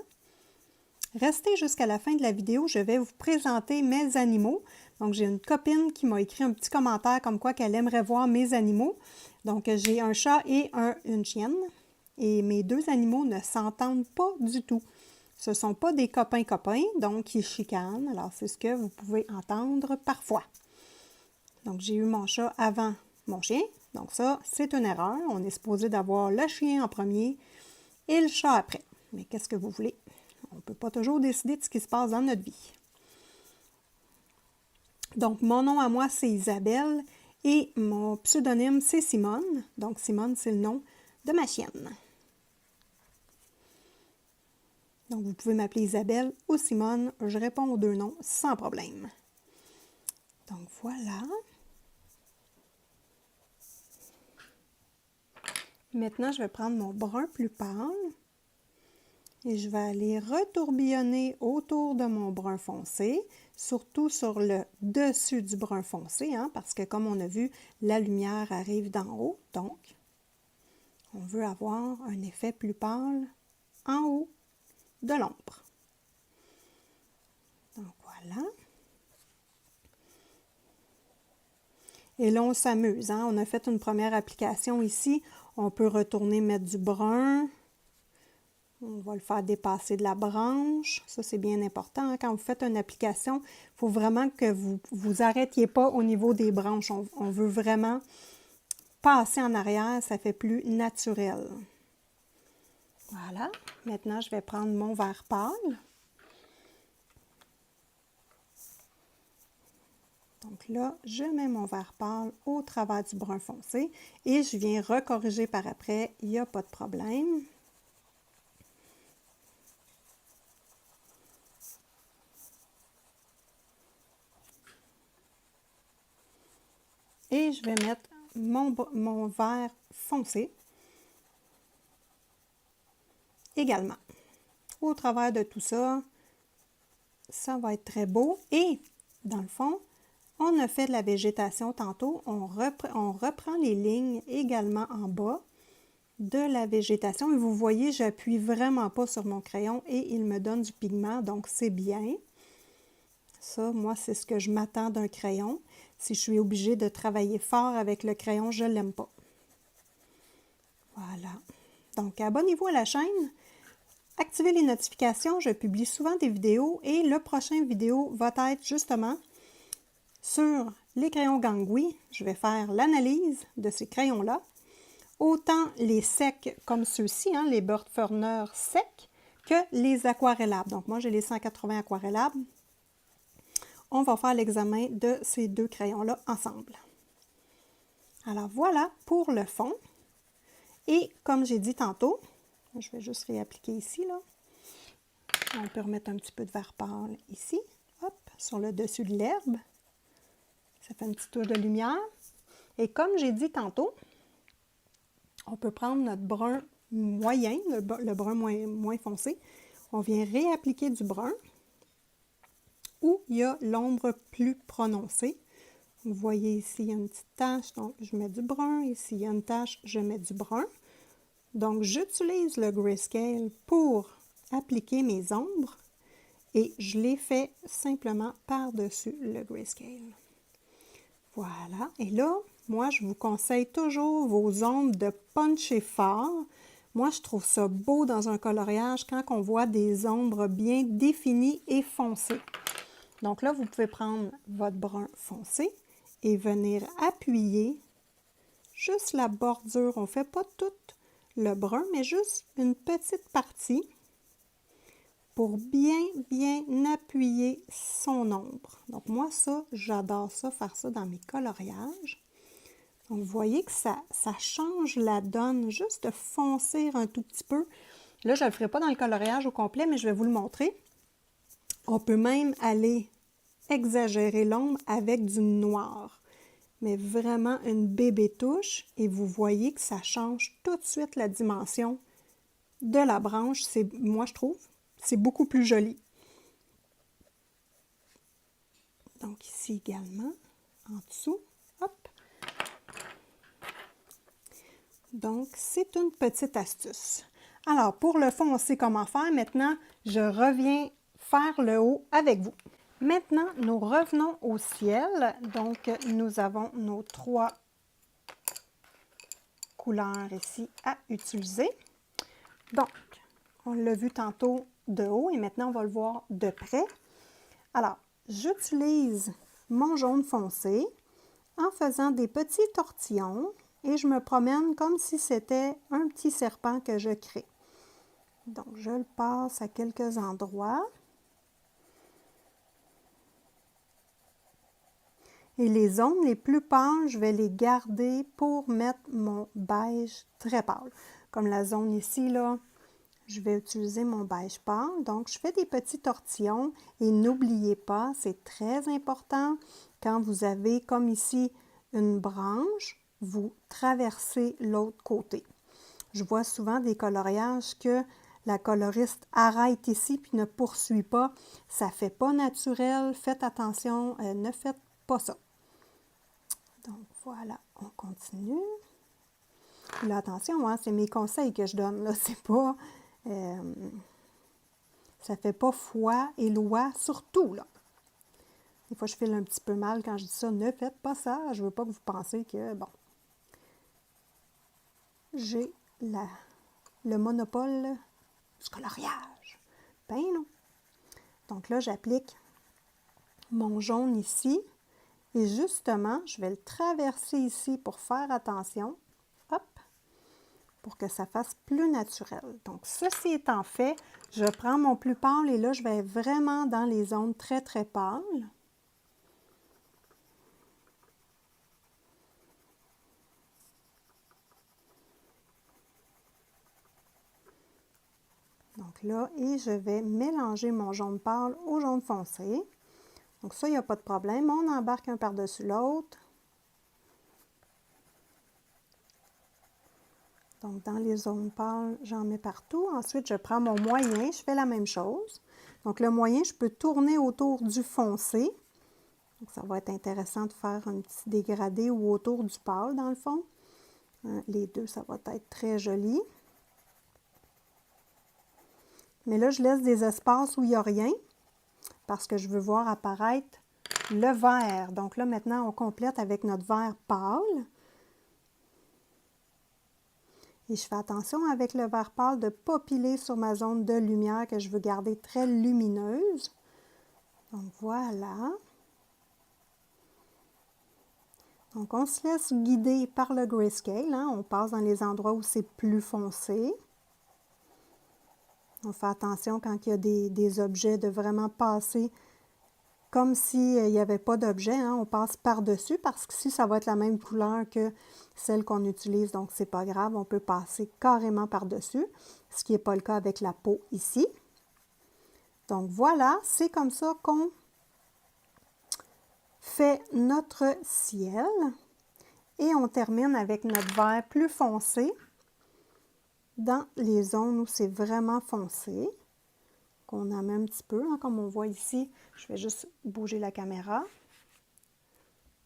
Restez jusqu'à la fin de la vidéo, je vais vous présenter mes animaux. Donc, j'ai une copine qui m'a écrit un petit commentaire comme quoi qu'elle aimerait voir mes animaux. Donc, j'ai un chat et une chienne. Et mes deux animaux ne s'entendent pas du tout. Ce ne sont pas des copains-copains, donc ils chicanent. Alors, c'est ce que vous pouvez entendre parfois. Donc, j'ai eu mon chat avant mon chien. Donc, ça, c'est une erreur. On est supposé d'avoir le chien en premier et le chat après. Mais qu'est-ce que vous voulez? On ne peut pas toujours décider de ce qui se passe dans notre vie. Donc, mon nom à moi, c'est Isabelle et mon pseudonyme, c'est Simone. Donc, Simone, c'est le nom de ma chienne. Donc, vous pouvez m'appeler Isabelle ou Simone. Je réponds aux deux noms sans problème. Donc, voilà. Maintenant, je vais prendre mon brun plus pâle et je vais aller retourbillonner autour de mon brun foncé, surtout sur le dessus du brun foncé, hein, parce que comme on a vu, la lumière arrive d'en haut. Donc, on veut avoir un effet plus pâle en haut de l'ombre. Donc, voilà. Et là, on s'amuse, hein? On a fait une première application ici. On peut retourner mettre du brun. On va le faire dépasser de la branche. Ça, c'est bien important, hein? Quand vous faites une application, il faut vraiment que vous vous arrêtiez pas au niveau des branches. On veut vraiment passer en arrière. Ça fait plus naturel. Voilà. Maintenant, je vais prendre mon vert pâle. Donc là, je mets mon vert pâle au travers du brun foncé et je viens recorriger par après, il n'y a pas de problème. Et je vais mettre mon vert foncé également. Au travers de tout ça, ça va être très beau. Et dans le fond, on a fait de la végétation tantôt. On reprend les lignes également en bas de la végétation. Et vous voyez, j'appuie vraiment pas sur mon crayon et il me donne du pigment, donc c'est bien. Ça, moi, c'est ce que je m'attends d'un crayon. Si je suis obligée de travailler fort avec le crayon, je ne l'aime pas. Voilà. Donc, abonnez-vous à la chaîne. Activez les notifications. Je publie souvent des vidéos et le prochain vidéo va être justement sur les crayons Gangui. Je vais faire l'analyse de ces crayons-là. Autant les secs comme ceux-ci, hein, les Burt Furner secs, que les aquarellables. Donc, moi, j'ai les 180 aquarellables. On va faire l'examen de ces deux crayons-là ensemble. Alors, voilà pour le fond. Et comme j'ai dit tantôt, je vais juste réappliquer ici, là. On peut remettre un petit peu de vert pâle ici, hop, sur le dessus de l'herbe. Ça fait un petit tour de lumière. Et comme j'ai dit tantôt, on peut prendre notre brun moyen, le brun moins foncé. On vient réappliquer du brun où il y a l'ombre plus prononcée. Vous voyez ici, il y a une petite tache, donc je mets du brun. Ici, il y a une tache, je mets du brun. Donc, j'utilise le grayscale pour appliquer mes ombres et je les fais simplement par-dessus le grayscale. Voilà. Et là, moi, je vous conseille toujours vos ombres de puncher fort. Moi, je trouve ça beau dans un coloriage quand on voit des ombres bien définies et foncées. Donc là, vous pouvez prendre votre brun foncé et venir appuyer juste la bordure. On ne fait pas tout le brun, mais juste une petite partie pour bien appuyer son ombre. Donc moi, ça, j'adore ça, faire ça dans mes coloriages. Donc, vous voyez que ça change la donne, juste de foncer un tout petit peu. Là, je ne le ferai pas dans le coloriage au complet, mais je vais vous le montrer. On peut même aller exagérer l'ombre avec du noir. Mais vraiment une bébé touche. Et vous voyez que ça change tout de suite la dimension de la branche. Moi, je trouve, c'est beaucoup plus joli. Donc ici également, en dessous. Hop. Donc, c'est une petite astuce. Alors, pour le fond, on sait comment faire. Maintenant, je reviens faire le haut avec vous. Maintenant, nous revenons au ciel. Donc, nous avons nos 3 couleurs ici à utiliser. Donc, on l'a vu tantôt de haut et maintenant, on va le voir de près. Alors, j'utilise mon jaune foncé en faisant des petits tortillons et je me promène comme si c'était un petit serpent que je crée. Donc, je le passe à quelques endroits. Et les zones les plus pâles, je vais les garder pour mettre mon beige très pâle. Comme la zone ici, là, je vais utiliser mon beige pâle. Donc, je fais des petits tortillons et n'oubliez pas, c'est très important, quand vous avez, comme ici, une branche, vous traversez l'autre côté. Je vois souvent des coloriages que la coloriste arrête ici puis ne poursuit pas. Ça ne fait pas naturel. Faites attention, ne faites pas ça. Donc, voilà, on continue. Là, attention, hein, c'est mes conseils que je donne, là. C'est pas... ça fait pas foi et loi, surtout, là. Des fois, je file un petit peu mal quand je dis ça. Ne faites pas ça. Je veux pas que vous pensiez que, bon, j'ai le monopole du coloriage. Ben non. Donc là, j'applique mon jaune ici. Et justement, je vais le traverser ici pour faire attention. Hop! Pour que ça fasse plus naturel. Donc, ceci étant fait, je prends mon plus pâle et là, je vais vraiment dans les zones très, très pâles. Donc là, et je vais mélanger mon jaune pâle au jaune foncé. Donc ça, il n'y a pas de problème. On embarque un par-dessus l'autre. Donc, dans les zones pâles, j'en mets partout. Ensuite, je prends mon moyen, je fais la même chose. Donc, le moyen, je peux tourner autour du foncé. Donc, ça va être intéressant de faire un petit dégradé ou autour du pâle, dans le fond. Les deux, ça va être très joli. Mais là, je laisse des espaces où il n'y a rien parce que je veux voir apparaître le vert. Donc là, maintenant, on complète avec notre vert pâle. Et je fais attention avec le vert pâle de ne pas piler sur ma zone de lumière que je veux garder très lumineuse. Donc voilà. Donc on se laisse guider par le grayscale. Hein? On passe dans les endroits où c'est plus foncé. On fait attention quand il y a des objets de vraiment passer comme s'il n'y avait pas d'objet. Hein? On passe par-dessus parce que si ça va être la même couleur que celle qu'on utilise, donc c'est pas grave, on peut passer carrément par-dessus, ce qui n'est pas le cas avec la peau ici. Donc voilà, c'est comme ça qu'on fait notre ciel et on termine avec notre vert plus foncé dans les zones où c'est vraiment foncé, qu'on en met un petit peu, hein, comme on voit ici. Je vais juste bouger la caméra.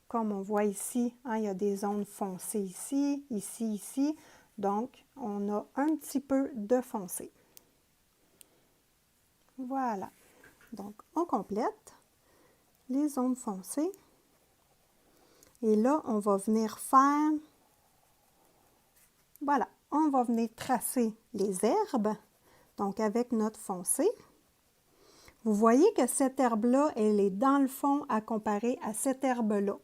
Comme on voit ici, hein, il y a des zones foncées ici, ici, ici. Donc, on a un petit peu de foncé. Voilà. Donc, on complète les zones foncées. Et là, on va venir faire... Voilà. On va venir tracer les herbes, donc avec notre foncé. Vous voyez que cette herbe-là, elle est dans le fond à comparer à cette herbe-là.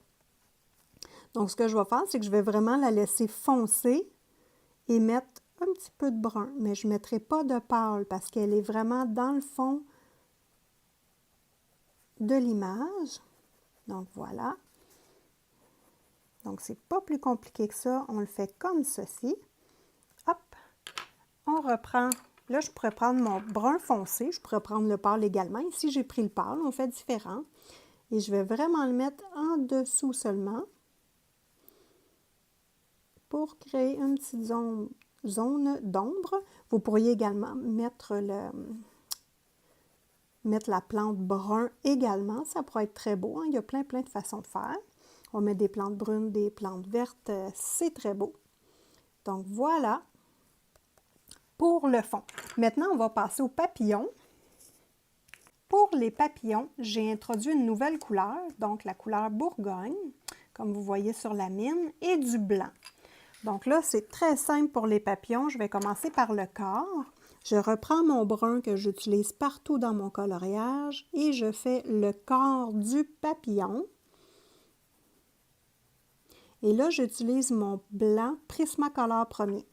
Donc, ce que je vais faire, c'est que je vais vraiment la laisser foncer et mettre un petit peu de brun. Mais je ne mettrai pas de pâle parce qu'elle est vraiment dans le fond de l'image. Donc, voilà. Donc, c'est pas plus compliqué que ça. On le fait comme ceci. Hop! On reprend. Là, je pourrais prendre mon brun foncé. Je pourrais prendre le pâle également. Ici, j'ai pris le pâle. On fait différent. Et je vais vraiment le mettre en dessous seulement pour créer une petite zone d'ombre. Vous pourriez également mettre la plante brun également. Ça pourrait être très beau. Hein? Il y a plein de façons de faire. On met des plantes brunes, des plantes vertes. C'est très beau. Donc, voilà pour le fond. Maintenant, on va passer aux papillons. Pour les papillons, j'ai introduit une nouvelle couleur, donc la couleur Bourgogne, comme vous voyez sur la mine, et du blanc. Donc là, c'est très simple pour les papillons. Je vais commencer par le corps. Je reprends mon brun que j'utilise partout dans mon coloriage et je fais le corps du papillon. Et là, j'utilise mon blanc Prismacolor premier.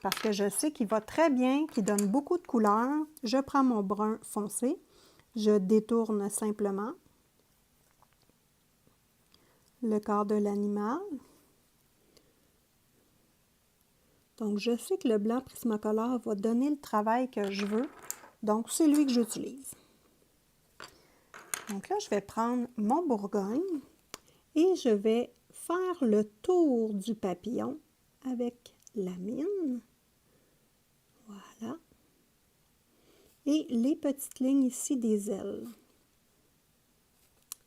parce que je sais qu'il va très bien, qu'il donne beaucoup de couleurs. Je prends mon brun foncé, je détourne simplement le corps de l'animal. Donc, je sais que le blanc Prismacolor va donner le travail que je veux. Donc, c'est lui que j'utilise. Donc là, je vais prendre mon Bourgogne et je vais faire le tour du papillon avec la mine. Voilà. Et les petites lignes ici des ailes.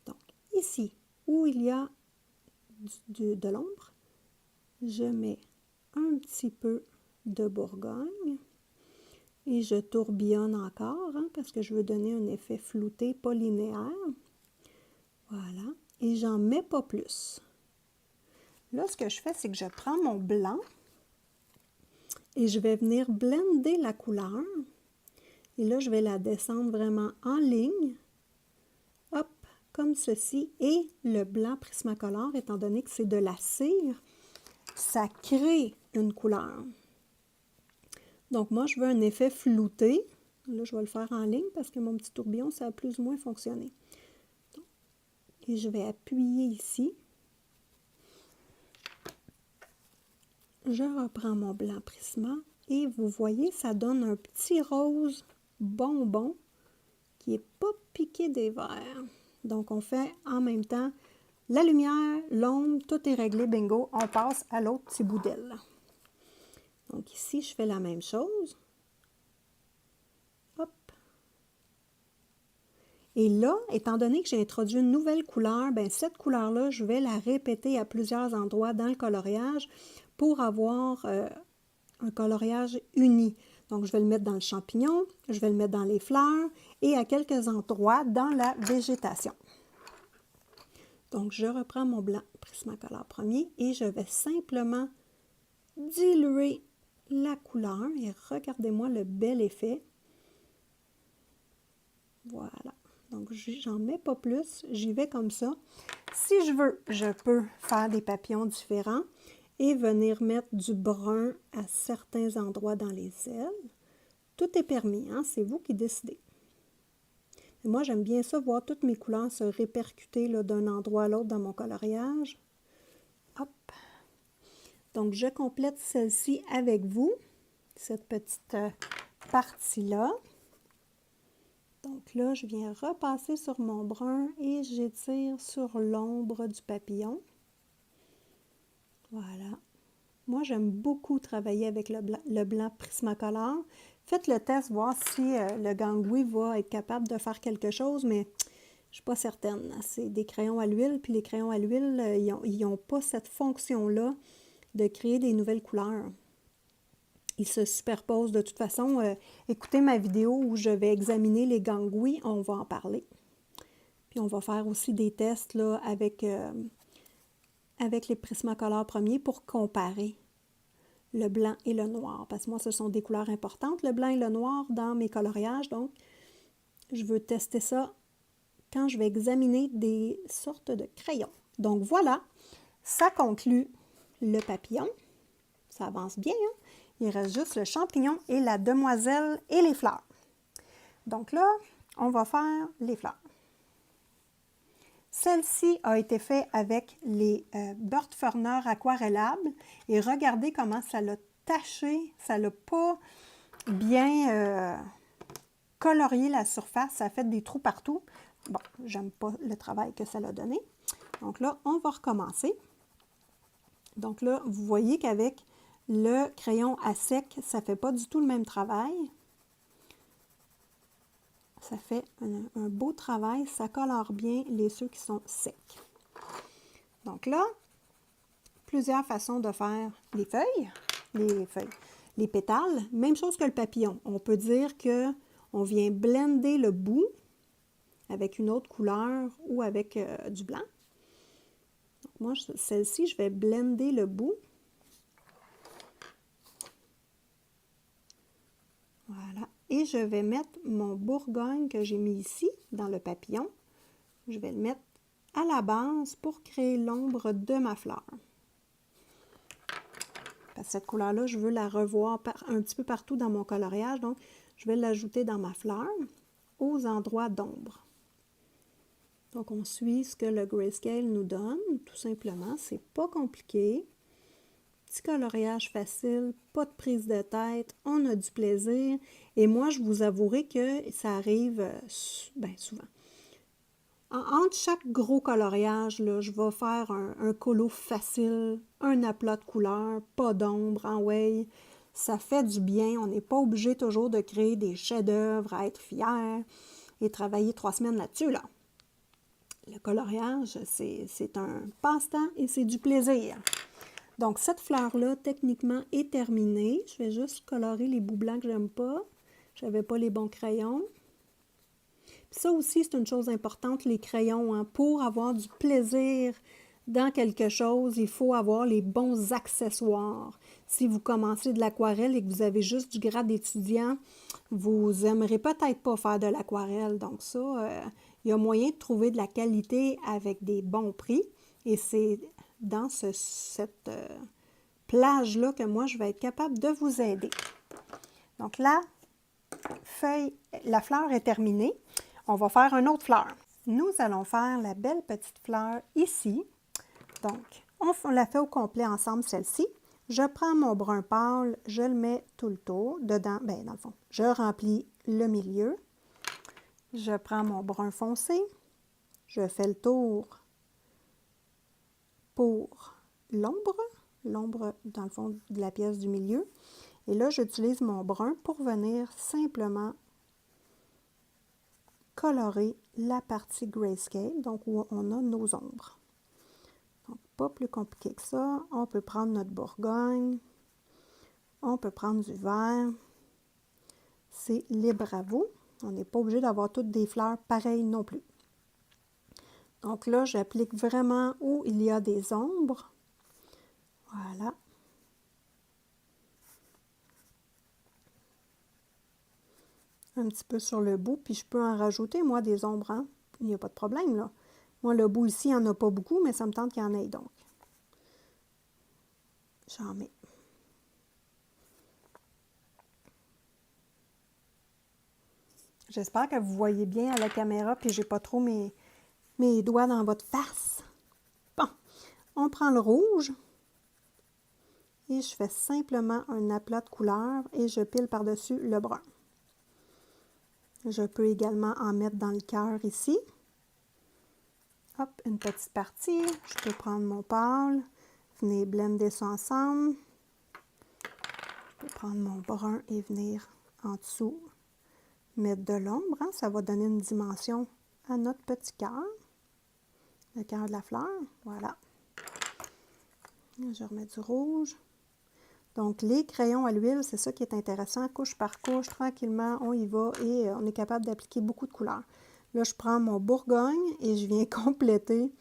Donc, ici, où il y a de l'ombre, je mets un petit peu de Bourgogne et je tourbillonne encore parce que je veux donner un effet flouté, pas linéaire. Voilà. Et j'en mets pas plus. Là, ce que je fais, c'est que je prends mon blanc et je vais venir blender la couleur. Et là, je vais la descendre vraiment en ligne. Hop, comme ceci. Et le blanc Prismacolor, étant donné que c'est de la cire, ça crée une couleur. Donc, moi, je veux un effet flouté. Là, je vais le faire en ligne parce que mon petit tourbillon, ça a plus ou moins fonctionné. Et je vais appuyer ici. Je reprends mon blanc Prisma et vous voyez, ça donne un petit rose bonbon qui n'est pas piqué des verres. Donc, on fait en même temps la lumière, l'ombre, tout est réglé, bingo. On passe à l'autre petit bout d'aile. Donc, ici, je fais la même chose. Hop. Et là, étant donné que j'ai introduit une nouvelle couleur, bien, cette couleur-là, je vais la répéter à plusieurs endroits dans le coloriage pour avoir un coloriage uni. Donc, je vais le mettre dans le champignon, je vais le mettre dans les fleurs et à quelques endroits dans la végétation. Donc, je reprends mon blanc Prismacolor premier et je vais simplement diluer la couleur et regardez-moi le bel effet. Voilà. Donc, j'en mets pas plus, j'y vais comme ça. Si je veux, je peux faire des papillons différents et venir mettre du brun à certains endroits dans les ailes. Tout est permis, hein? C'est vous qui décidez. Et moi, j'aime bien ça, voir toutes mes couleurs se répercuter d'un endroit à l'autre dans mon coloriage. Hop! Donc, je complète celle-ci avec vous, cette petite partie-là. Donc là, je viens repasser sur mon brun et j'étire sur l'ombre du papillon. Voilà. Moi, j'aime beaucoup travailler avec le blanc Prismacolor. Faites le test, voir si le gangouis va être capable de faire quelque chose, mais je ne suis pas certaine. C'est des crayons à l'huile, puis les crayons à l'huile, ils n'ont pas cette fonction-là de créer des nouvelles couleurs. Ils se superposent de toute façon. Écoutez ma vidéo où je vais examiner les gangouis, on va en parler. Puis on va faire aussi des tests là, avec les Prismacolor premiers pour comparer le blanc et le noir. Parce que moi, ce sont des couleurs importantes, le blanc et le noir dans mes coloriages. Donc, je veux tester ça quand je vais examiner des sortes de crayons. Donc voilà, ça conclut le papillon. Ça avance bien, hein? Il reste juste le champignon et la demoiselle et les fleurs. Donc là, on va faire les fleurs. Celle-ci a été faite avec les Burtfurner aquarellables et regardez comment ça l'a taché, ça l'a pas bien colorié la surface, ça a fait des trous partout. Bon, j'aime pas le travail que ça l'a donné. Donc là, on va recommencer. Donc là, vous voyez qu'avec le crayon à sec, ça ne fait pas du tout le même travail. Ça fait un beau travail, ça colore bien ceux qui sont secs. Donc là, plusieurs façons de faire les pétales. Même chose que le papillon. On peut dire qu'on vient blender le bout avec une autre couleur ou avec du blanc. Donc moi, celle-ci, je vais blender le bout. Voilà. Et je vais mettre mon Bourgogne que j'ai mis ici, dans le papillon. Je vais le mettre à la base pour créer l'ombre de ma fleur. Parce que cette couleur-là, je veux la revoir un petit peu partout dans mon coloriage. Donc, je vais l'ajouter dans ma fleur aux endroits d'ombre. Donc, on suit ce que le Grayscale nous donne, tout simplement. C'est pas compliqué. Petit coloriage facile, pas de prise de tête, on a du plaisir. Et moi, je vous avouerai que ça arrive bien souvent. Entre chaque gros coloriage, là, je vais faire un colo facile, un aplat de couleur, pas d'ombre, en way. Ça fait du bien. On n'est pas obligé toujours de créer des chefs-d'œuvre, à être fier et travailler 3 semaines là-dessus, là. Le coloriage, c'est un passe-temps et c'est du plaisir. Donc, cette fleur-là, techniquement, est terminée. Je vais juste colorer les bouts blancs que j'aime pas. Je n'avais pas les bons crayons. Puis ça aussi, c'est une chose importante, les crayons. Hein. Pour avoir du plaisir dans quelque chose, il faut avoir les bons accessoires. Si vous commencez de l'aquarelle et que vous avez juste du grade d'étudiant, vous n'aimerez peut-être pas faire de l'aquarelle. Donc ça, il y a moyen de trouver de la qualité avec des bons prix. Et c'est dans cette plage-là que moi, je vais être capable de vous aider. Donc la fleur est terminée. On va faire une autre fleur. Nous allons faire la belle petite fleur ici. Donc, on la fait au complet ensemble, celle-ci. Je prends mon brun pâle, je le mets tout le tour. Dedans, bien, dans le fond, je remplis le milieu. Je prends mon brun foncé. Je fais le tour pour l'ombre. L'ombre, dans le fond, de la pièce du milieu. Et là, j'utilise mon brun pour venir simplement colorer la partie Grayscale, donc où on a nos ombres. Donc, pas plus compliqué que ça. On peut prendre notre Bourgogne. On peut prendre du vert. C'est libre à vous. On n'est pas obligé d'avoir toutes des fleurs pareilles non plus. Donc là, j'applique vraiment où il y a des ombres. Voilà. Un petit peu sur le bout, puis je peux en rajouter, moi, des ombres. Hein? Il n'y a pas de problème, là. Moi, le bout ici, il n'y en a pas beaucoup, mais ça me tente qu'il y en ait donc. J'en mets. J'espère que vous voyez bien à la caméra, puis j'ai pas trop mes doigts dans votre face. Bon, on prend le rouge et je fais simplement un aplat de couleur et je pile par-dessus le brun. Je peux également en mettre dans le cœur ici. Hop, une petite partie. Je peux prendre mon pâle, venir blender ça ensemble. Je peux prendre mon brun et venir en dessous mettre de l'ombre. Hein? Ça va donner une dimension à notre petit cœur. Le cœur de la fleur. Voilà. Je remets du rouge. Donc, les crayons à l'huile, c'est ça qui est intéressant. Couche par couche, tranquillement, on y va et on est capable d'appliquer beaucoup de couleurs. Là, je prends mon Bourgogne et je viens compléter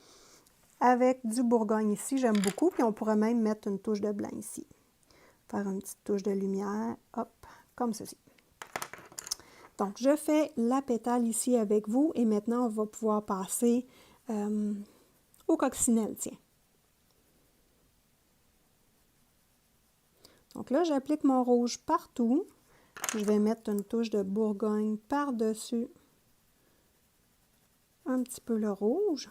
avec du Bourgogne ici. J'aime beaucoup. Puis, on pourrait même mettre une touche de blanc ici. Faire une petite touche de lumière. Hop, comme ceci. Donc, je fais la pétale ici avec vous et maintenant, on va pouvoir passer au coccinelle, tiens. Donc là, j'applique mon rouge partout. Je vais mettre une touche de Bourgogne par-dessus un petit peu le rouge.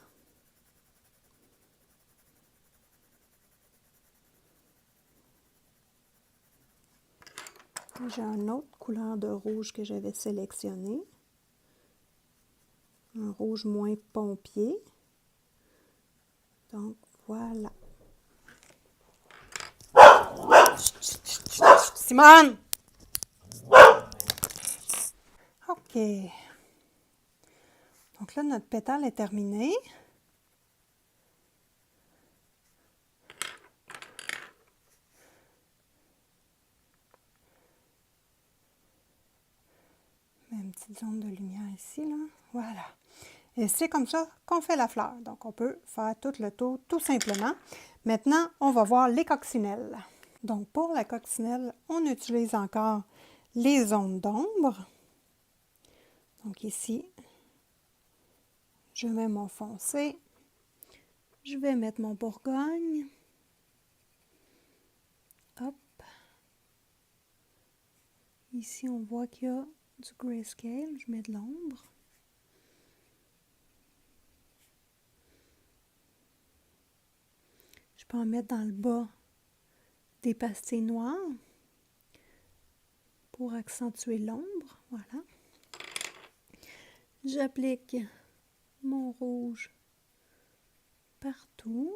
J'ai une autre couleur de rouge que j'avais sélectionnée. Un rouge moins pompier. Donc, voilà. Simone! OK. Donc là, notre pétale est terminée. Mets une petite zone de lumière ici, là. Voilà. Et c'est comme ça qu'on fait la fleur. Donc, on peut faire tout le tour, tout simplement. Maintenant, on va voir les coccinelles. Donc, pour la coccinelle, on utilise encore les zones d'ombre. Donc, ici, je mets mon foncé. Je vais mettre mon Bourgogne. Hop. Ici, on voit qu'il y a du grayscale. Je mets de l'ombre. Je peux en mettre dans le bas des pastilles noires pour accentuer l'ombre. Voilà. J'applique mon rouge partout.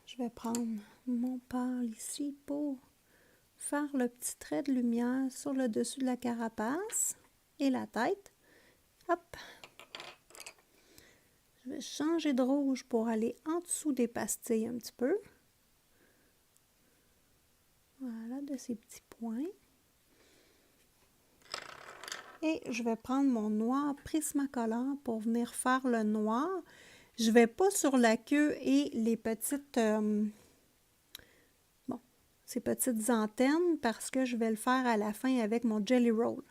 Je vais prendre mon pâle ici pour faire le petit trait de lumière sur le dessus de la carapace et la tête. Hop! Je vais changer de rouge pour aller en dessous des pastilles un petit peu. Voilà, de ces petits points. Et je vais prendre mon noir Prismacolor pour venir faire le noir. Je ne vais pas sur la queue et les petites, ces petites antennes parce que je vais le faire à la fin avec mon Jelly Roll.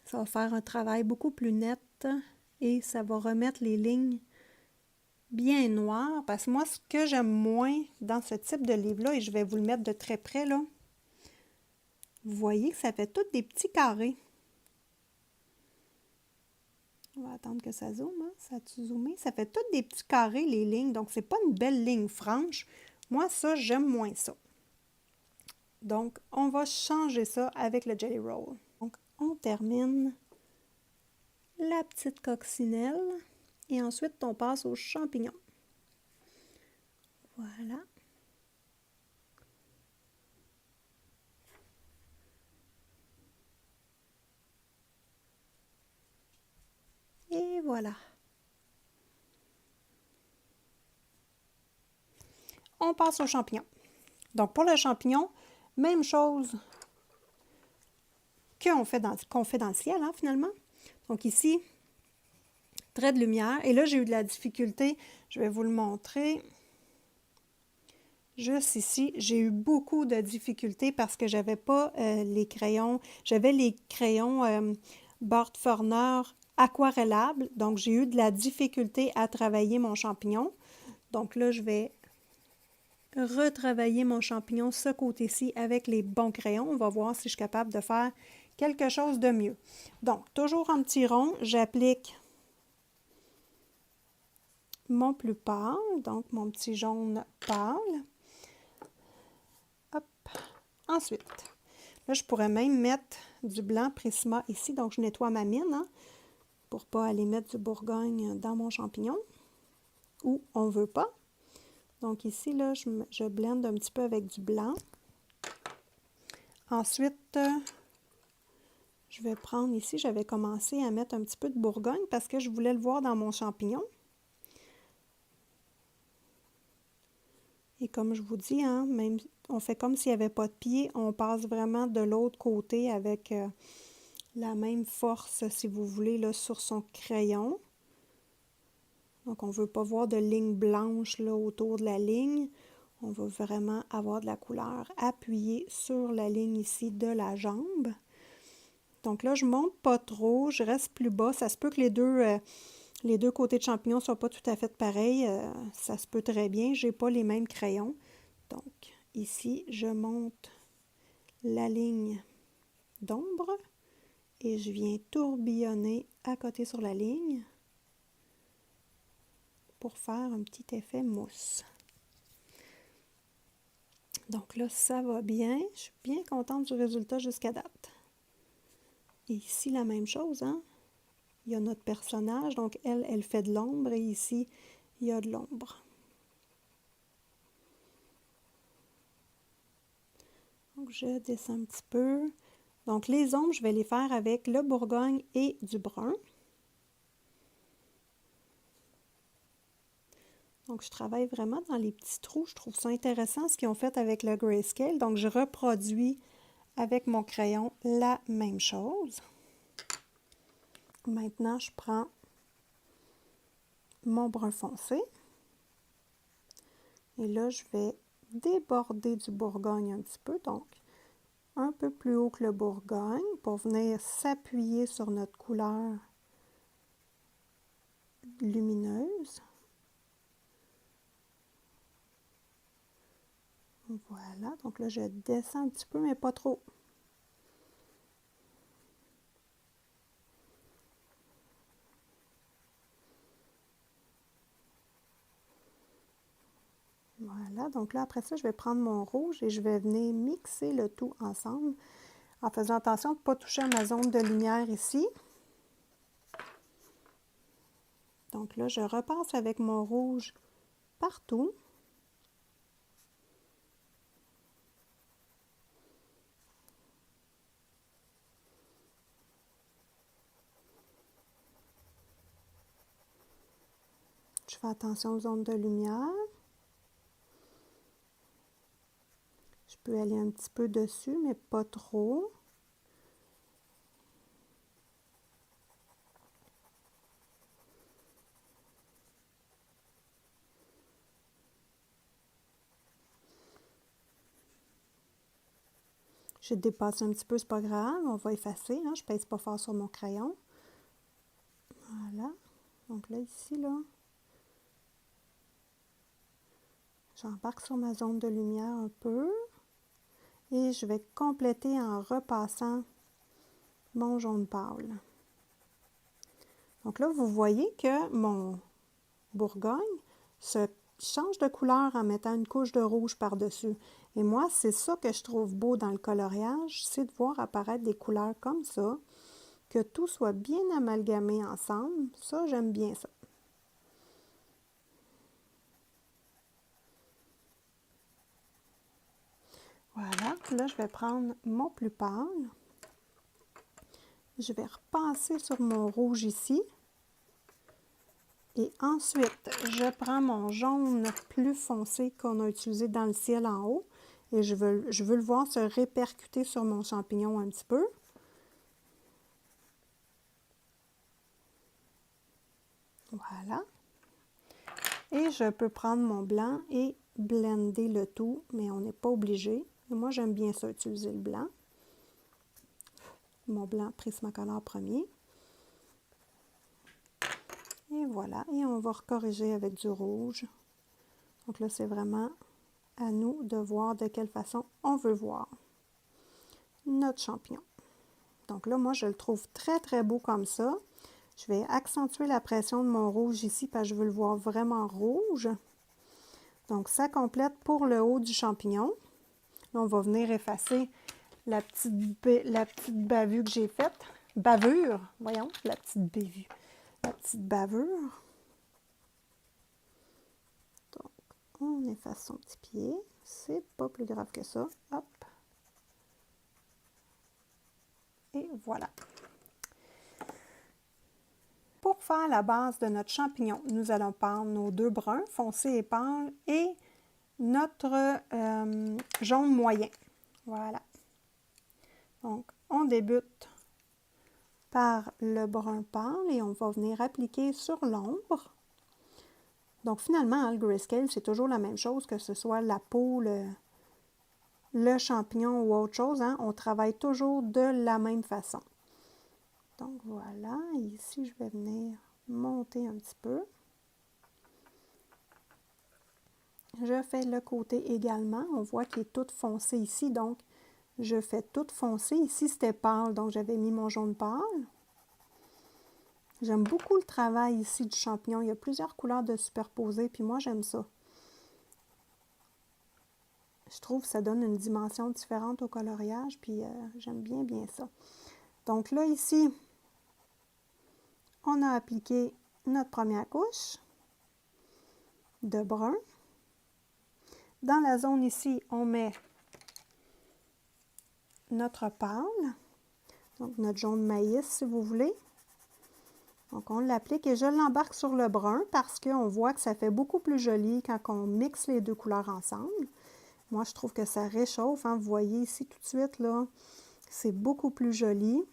Ça va faire un travail beaucoup plus net et ça va remettre les lignes bien noires. Parce que moi, ce que j'aime moins dans ce type de livre-là, et je vais vous le mettre de très près, là, vous voyez que ça fait tous des petits carrés. On va attendre que ça zoome, hein? Ça a-tu zoomé? Ça fait tous des petits carrés, les lignes, donc c'est pas une belle ligne franche. Moi, ça, j'aime moins ça. Donc, on va changer ça avec le Jelly Roll. Donc, on termine la petite coccinelle et ensuite, on passe aux champignons. Voilà. Et voilà. On passe aux champignons. Donc, pour le champignon, même chose qu'on fait dans le ciel, hein, finalement. Donc, ici, trait de lumière. Et là, j'ai eu de la difficulté. Je vais vous le montrer. Juste ici, j'ai eu beaucoup de difficultés parce que j'avais pas les crayons. J'avais les crayons Bart Forner aquarellables. Donc, j'ai eu de la difficulté à travailler mon champignon. Donc là, je vais retravailler mon champignon ce côté-ci avec les bons crayons. On va voir si je suis capable de faire quelque chose de mieux. Donc, toujours en petit rond, j'applique mon plus pâle, donc mon petit jaune pâle. Hop. Ensuite, là, je pourrais même mettre du blanc Prisma ici, donc je nettoie ma mine, hein, pour ne pas aller mettre du Bourgogne dans mon champignon, ou on ne veut pas. Donc ici, là, je blende un petit peu avec du blanc. Ensuite, je vais prendre ici, j'avais commencé à mettre un petit peu de Bourgogne parce que je voulais le voir dans mon champignon. Et comme je vous dis, hein, même on fait comme s'il n'y avait pas de pied, on passe vraiment de l'autre côté avec la même force, si vous voulez, là, sur son crayon. Donc, on ne veut pas voir de ligne blanche là, autour de la ligne. On veut vraiment avoir de la couleur appuyée sur la ligne ici de la jambe. Donc là, je ne monte pas trop, je reste plus bas. Ça se peut que les deux côtés de champignon ne soient pas tout à fait pareils. Ça se peut très bien. Je n'ai pas les mêmes crayons. Donc, ici, je monte la ligne d'ombre et je viens tourbillonner à côté sur la ligne pour faire un petit effet mousse. Donc là, ça va bien. Je suis bien contente du résultat jusqu'à date. Et ici, la même chose, hein? Il y a notre personnage, donc elle fait de l'ombre et ici, il y a de l'ombre. Donc, je descends un petit peu. Donc, les ombres, je vais les faire avec le Bourgogne et du brun. Donc, je travaille vraiment dans les petits trous. Je trouve ça intéressant ce qu'ils ont fait avec le grayscale. Donc, je reproduis avec mon crayon la même chose. Maintenant, je prends mon brun foncé. Et là, je vais déborder du Bourgogne un petit peu. Donc, un peu plus haut que le Bourgogne pour venir s'appuyer sur notre couleur lumineuse. Voilà, donc là, je descends un petit peu, mais pas trop. Voilà, donc là, après ça, je vais prendre mon rouge et je vais venir mixer le tout ensemble en faisant attention de ne pas toucher à ma zone de lumière ici. Donc là, je repasse avec mon rouge partout. Je fais attention aux zones de lumière. Je peux aller un petit peu dessus, mais pas trop. J'ai dépassé un petit peu, c'est pas grave, on va effacer, hein, je pèse pas fort sur mon crayon. Voilà, donc là, ici, là, j'embarque sur ma zone de lumière un peu et je vais compléter en repassant mon jaune pâle. Donc là, vous voyez que mon Bourgogne se change de couleur en mettant une couche de rouge par-dessus. Et moi, c'est ça que je trouve beau dans le coloriage, c'est de voir apparaître des couleurs comme ça, que tout soit bien amalgamé ensemble. Ça, j'aime bien ça. Voilà, là, je vais prendre mon plus pâle. Je vais repasser sur mon rouge ici. Et ensuite, je prends mon jaune plus foncé qu'on a utilisé dans le ciel en haut. Et je veux le voir se répercuter sur mon champignon un petit peu. Voilà. Et je peux prendre mon blanc et blender le tout, mais on n'est pas obligé. Moi, j'aime bien ça, utiliser le blanc. Mon blanc Prismacolor premier. Et voilà, et on va recorriger avec du rouge. Donc là, c'est vraiment à nous de voir de quelle façon on veut voir notre champignon. Donc là, moi, je le trouve très, très beau comme ça. Je vais accentuer la pression de mon rouge ici parce que je veux le voir vraiment rouge. Donc, ça complète pour le haut du champignon. Là, on va venir effacer la petite bavure que j'ai faite. Bavure, voyons, la petite bévue. La petite bavure. Donc, on efface son petit pied. C'est pas plus grave que ça. Hop. Et voilà. Pour faire la base de notre champignon, nous allons prendre nos deux bruns, foncé et pâle, et notre jaune moyen. Voilà. Donc, on débute par le brun pâle et on va venir appliquer sur l'ombre. Donc, finalement, le grayscale, c'est toujours la même chose, que ce soit la peau, le champignon ou autre chose. Hein, on travaille toujours de la même façon. Donc, voilà. Ici, je vais venir monter un petit peu. Je fais le côté également. On voit qu'il est tout foncé ici, donc je fais tout foncé. Ici, c'était pâle, donc j'avais mis mon jaune pâle. J'aime beaucoup le travail ici du champignon. Il y a plusieurs couleurs de superposées, puis moi, j'aime ça. Je trouve que ça donne une dimension différente au coloriage, puis j'aime bien ça. Donc là, ici, on a appliqué notre première couche de brun. Dans la zone ici, on met notre pâle, donc notre jaune maïs, si vous voulez. Donc, on l'applique et je l'embarque sur le brun parce qu'on voit que ça fait beaucoup plus joli quand on mixe les deux couleurs ensemble. Moi, je trouve que ça réchauffe. Hein. Vous voyez ici tout de suite, là, c'est beaucoup plus joli.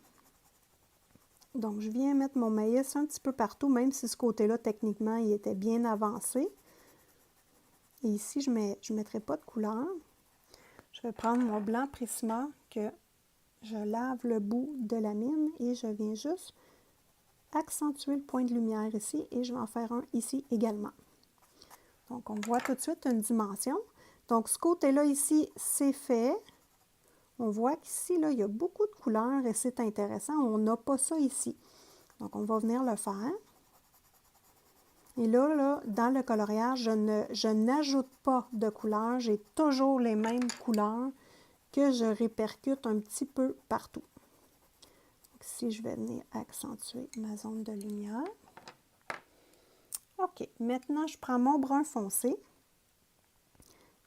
Donc, je viens mettre mon maïs un petit peu partout, même si ce côté-là, techniquement, il était bien avancé. Et ici, je ne mettrai pas de couleur. Je vais prendre mon blanc Prisma que je lave le bout de la mine et je viens juste accentuer le point de lumière ici et je vais en faire un ici également. Donc, on voit tout de suite une dimension. Donc, ce côté-là ici, c'est fait. On voit qu'ici, là, il y a beaucoup de couleurs et c'est intéressant. On n'a pas ça ici. Donc, on va venir le faire. Et là, dans le coloriage, je n'ajoute pas de couleurs. J'ai toujours les mêmes couleurs que je répercute un petit peu partout. Donc, ici, je vais venir accentuer ma zone de lumière. OK, maintenant, je prends mon brun foncé.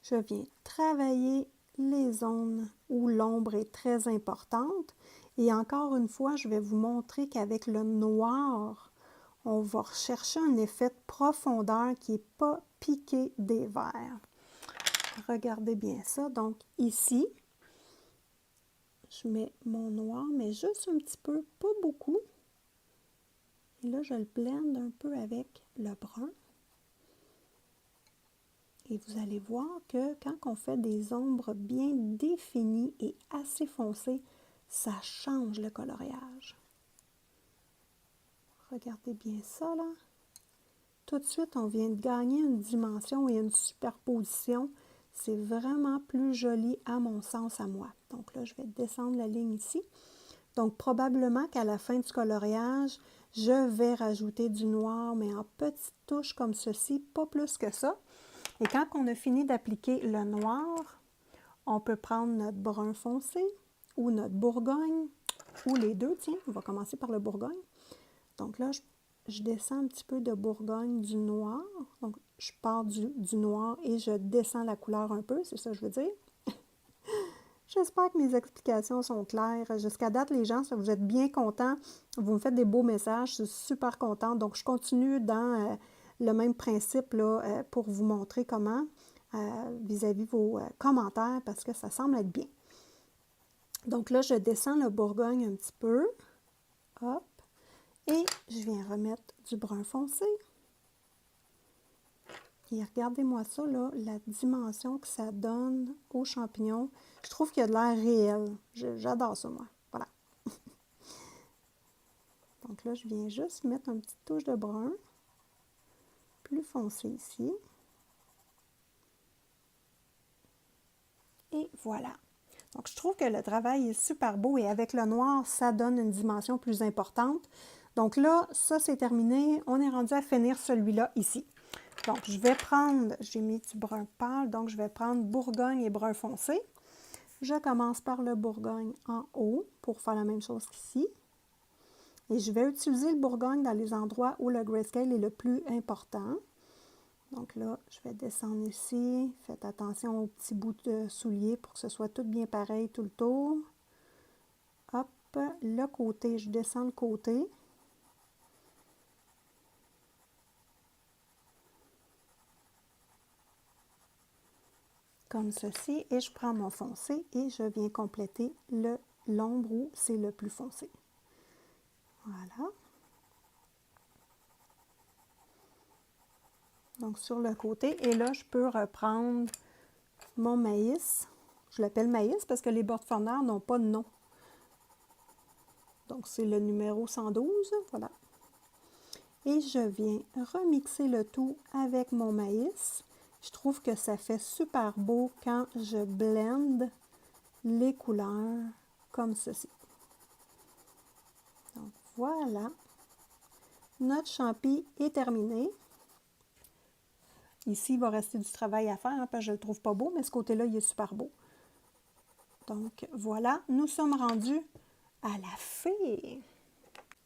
Je viens travailler les zones où l'ombre est très importante. Et encore une fois, je vais vous montrer qu'avec le noir, on va rechercher un effet de profondeur qui n'est pas piqué des verts. Regardez bien ça. Donc ici, je mets mon noir, mais juste un petit peu, pas beaucoup. Et là, je le blende un peu avec le brun. Et vous allez voir que quand on fait des ombres bien définies et assez foncées, ça change le coloriage. Regardez bien ça, là. Tout de suite, on vient de gagner une dimension et une superposition. C'est vraiment plus joli à mon sens, à moi. Donc là, je vais descendre la ligne ici. Donc, probablement qu'à la fin du coloriage, je vais rajouter du noir, mais en petites touches comme ceci, pas plus que ça. Et quand on a fini d'appliquer le noir, on peut prendre notre brun foncé ou notre bourgogne, ou les deux, tiens, on va commencer par le bourgogne. Donc là, je descends un petit peu de bourgogne du noir. Donc, je pars du noir et je descends la couleur un peu, c'est ça que je veux dire. J'espère que mes explications sont claires. Jusqu'à date, les gens, vous êtes bien contents. Vous me faites des beaux messages, je suis super contente. Donc, je continue dans le même principe là, pour vous montrer comment vis-à-vis vos commentaires parce que ça semble être bien. Donc là, je descends le bourgogne un petit peu. Hop. Et je viens remettre du brun foncé. Et regardez-moi ça, là, la dimension que ça donne aux champignons. Je trouve qu'il y a de l'air réel. J'adore ça, moi. Voilà. Donc là, je viens juste mettre une petite touche de brun. Plus foncé ici. Et voilà. Donc, je trouve que le travail est super beau et avec le noir, ça donne une dimension plus importante. Donc là, ça, c'est terminé. On est rendu à finir celui-là ici. Donc, je vais prendre, j'ai mis du brun pâle, donc je vais prendre bourgogne et brun foncé. Je commence par le bourgogne en haut pour faire la même chose qu'ici. Et je vais utiliser le bourgogne dans les endroits où le grayscale est le plus important. Donc là, je vais descendre ici. Faites attention aux petits bouts de souliers pour que ce soit tout bien pareil tout le tour. Hop, le côté, je descends le côté. Comme ceci, et je prends mon foncé et je viens compléter l'ombre où c'est le plus foncé. Voilà. Donc sur le côté, et là, je peux reprendre mon maïs. Je l'appelle maïs parce que les bords de forneur n'ont pas de nom. Donc c'est le numéro 112, voilà. Et je viens remixer le tout avec mon maïs. Je trouve que ça fait super beau quand je blende les couleurs comme ceci. Donc voilà, notre champi est terminé. Ici, il va rester du travail à faire, hein, parce que je ne le trouve pas beau, mais ce côté-là, il est super beau. Donc voilà, nous sommes rendus à la fée.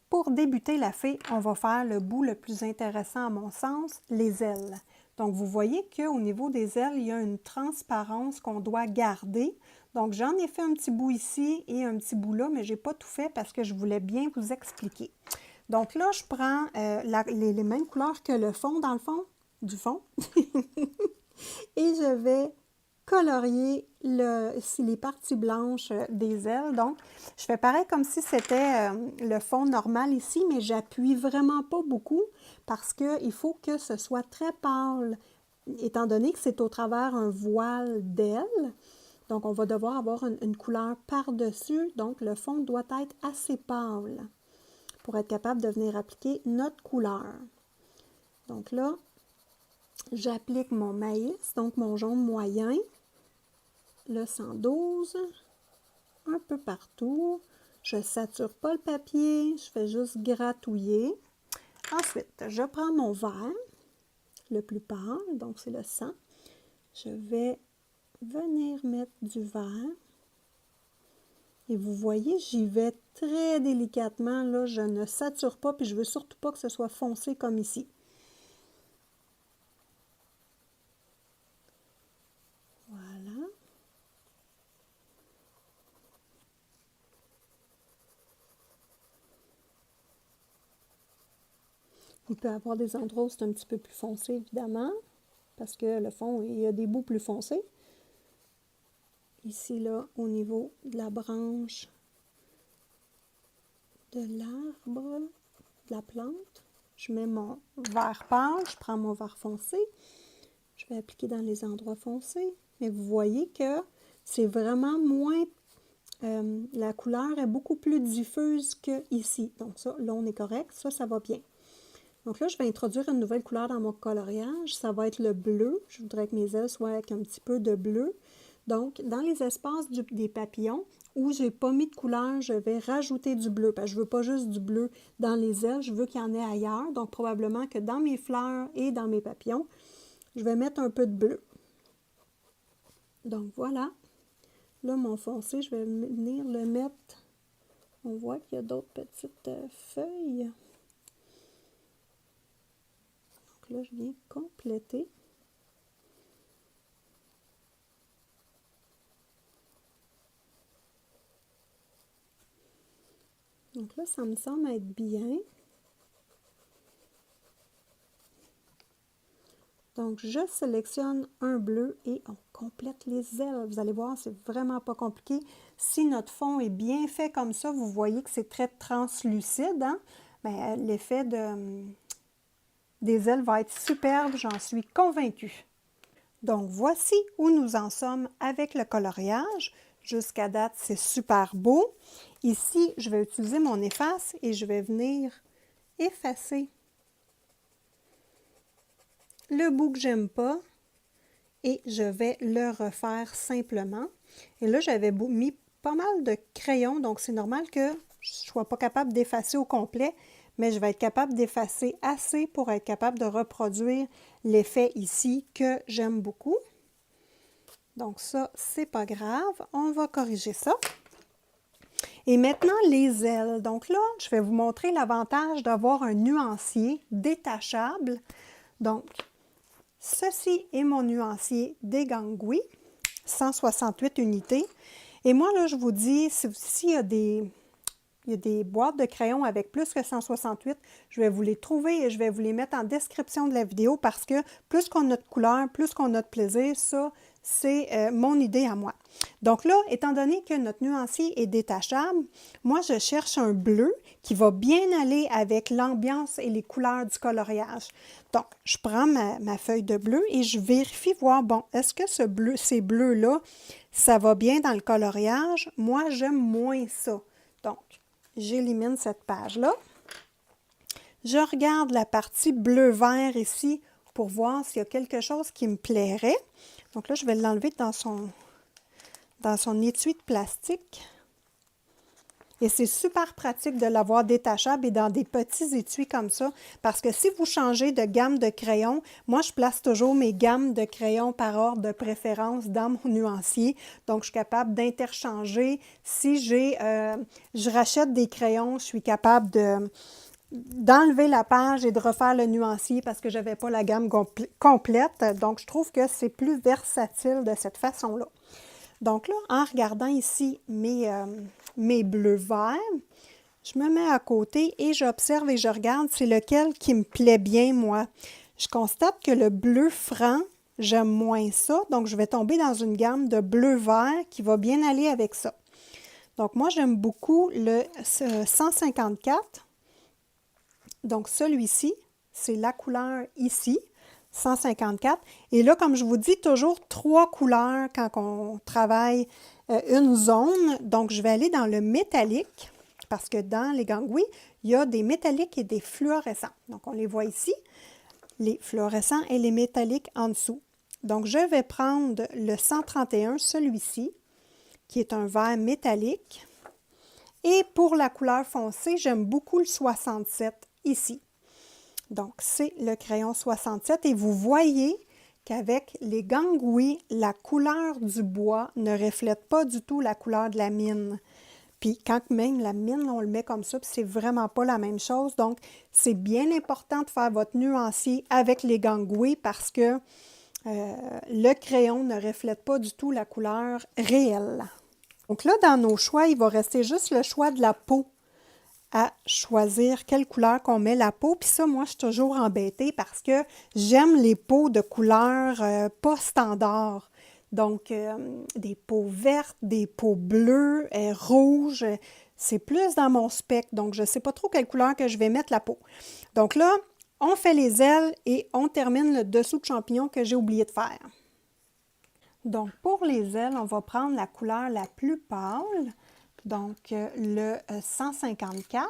Pour débuter la fée, on va faire le bout le plus intéressant à mon sens, les ailes. Donc, vous voyez qu'au niveau des ailes, il y a une transparence qu'on doit garder. Donc, j'en ai fait un petit bout ici et un petit bout là, mais je n'ai pas tout fait parce que je voulais bien vous expliquer. Donc là, je prends les mêmes couleurs que le fond, dans le fond, du fond. Et je vais colorier les parties blanches des ailes. Donc, je fais pareil comme si c'était le fond normal ici, mais j'appuie vraiment pas beaucoup parce qu'il faut que ce soit très pâle, étant donné que c'est au travers un voile d'ailes. Donc, on va devoir avoir une couleur par-dessus. Donc, le fond doit être assez pâle pour être capable de venir appliquer notre couleur. Donc là, J'applique mon maïs, donc mon jaune moyen, le 112, un peu partout. Je ne sature pas le papier, je fais juste gratouiller. Ensuite, je prends mon vert, le plus pâle, donc c'est le 100. Je vais venir mettre du vert. Et vous voyez, j'y vais très délicatement, là, je ne sature pas, puis je veux surtout pas que ce soit foncé comme ici. Voilà. Il peut y avoir des endroits où c'est un petit peu plus foncé, évidemment, parce que le fond, il y a des bouts plus foncés. Ici, là, au niveau de la branche de l'arbre, de la plante, je mets mon vert pâle, je prends mon vert foncé, je vais appliquer dans les endroits foncés. Mais vous voyez que c'est vraiment moins, la couleur est beaucoup plus diffuse qu'ici. Donc ça, là, on est correct, ça va bien. Donc là, je vais introduire une nouvelle couleur dans mon coloriage. Ça va être le bleu. Je voudrais que mes ailes soient avec un petit peu de bleu. Donc, dans les espaces des papillons où je n'ai pas mis de couleur, je vais rajouter du bleu. Parce que je ne veux pas juste du bleu dans les ailes, je veux qu'il y en ait ailleurs. Donc, probablement que dans mes fleurs et dans mes papillons, je vais mettre un peu de bleu. Donc, voilà. Là, mon foncé, je vais venir le mettre. On voit qu'il y a d'autres petites feuilles. Donc là, je viens compléter. Donc là, ça me semble être bien. Donc, je sélectionne un bleu et on complète les ailes. Vous allez voir, c'est vraiment pas compliqué. Si notre fond est bien fait comme ça, vous voyez que c'est très translucide, hein? Bien, l'effet des ailes va être superbe, j'en suis convaincue. Donc, voici où nous en sommes avec le coloriage. Jusqu'à date, c'est super beau. Ici, je vais utiliser mon efface et je vais venir effacer le bout que j'aime pas et je vais le refaire simplement. Et là, j'avais mis pas mal de crayons, donc c'est normal que je ne sois pas capable d'effacer au complet, mais je vais être capable d'effacer assez pour être capable de reproduire l'effet ici que j'aime beaucoup. Donc ça, c'est pas grave, on va corriger ça. Et maintenant, les ailes. Donc là, je vais vous montrer l'avantage d'avoir un nuancier détachable. Donc, ceci est mon nuancier des Gangui, 168 unités. Et moi, là, je vous dis, s'il y a des boîtes de crayons avec plus que 168, je vais vous les trouver et je vais vous les mettre en description de la vidéo parce que plus qu'on a de couleurs, plus qu'on a de plaisir, ça, c'est mon idée à moi. Donc là, étant donné que notre nuancier est détachable, moi, je cherche un bleu qui va bien aller avec l'ambiance et les couleurs du coloriage. Donc, je prends ma feuille de bleu et je vérifie voir, bon, est-ce que ces bleus-là, ça va bien dans le coloriage? Moi, j'aime moins ça. Donc, j'élimine cette page-là. Je regarde la partie bleu-vert ici pour voir s'il y a quelque chose qui me plairait. Donc là, je vais l'enlever dans son étui de plastique. Et c'est super pratique de l'avoir détachable et dans des petits étuis comme ça, parce que si vous changez de gamme de crayons, moi je place toujours mes gammes de crayons par ordre de préférence dans mon nuancier. Donc je suis capable d'interchanger. Si je rachète des crayons, je suis capable d'enlever la page et de refaire le nuancier parce que je n'avais pas la gamme complète. Donc, je trouve que c'est plus versatile de cette façon-là. Donc là, en regardant ici mes bleus verts, je me mets à côté et j'observe et je regarde c'est lequel qui me plaît bien, moi. Je constate que le bleu franc, j'aime moins ça. Donc, je vais tomber dans une gamme de bleu vert qui va bien aller avec ça. Donc, moi, j'aime beaucoup le 154. Donc, celui-ci, c'est la couleur ici, 154. Et là, comme je vous dis, toujours 3 couleurs quand on travaille une zone. Donc, je vais aller dans le métallique, parce que dans les Gangui, il y a des métalliques et des fluorescents. Donc, on les voit ici. les fluorescents et les métalliques en dessous. Donc, je vais prendre le 131, celui-ci, qui est un vert métallique. Et pour la couleur foncée, j'aime beaucoup le 67 ici. Donc, c'est le crayon 67 et vous voyez qu'avec les gangouis, la couleur du bois ne reflète pas du tout la couleur de la mine. Puis quand même la mine, on le met comme ça, puis c'est vraiment pas la même chose. Donc, c'est bien important de faire votre nuancier avec les gangouis parce que le crayon ne reflète pas du tout la couleur réelle. Donc là, dans nos choix, il va rester juste le choix de la peau à choisir quelle couleur qu'on met la peau. Puis ça, moi, je suis toujours embêtée parce que j'aime les peaux de couleur pas standard. Donc, des peaux vertes, des peaux bleues, rouges, c'est plus dans mon spectre. Donc, je ne sais pas trop quelle couleur que je vais mettre la peau. Donc là, on fait les ailes et on termine le dessous de champignon que j'ai oublié de faire. Donc, pour les ailes, on va prendre la couleur la plus pâle, donc le 154.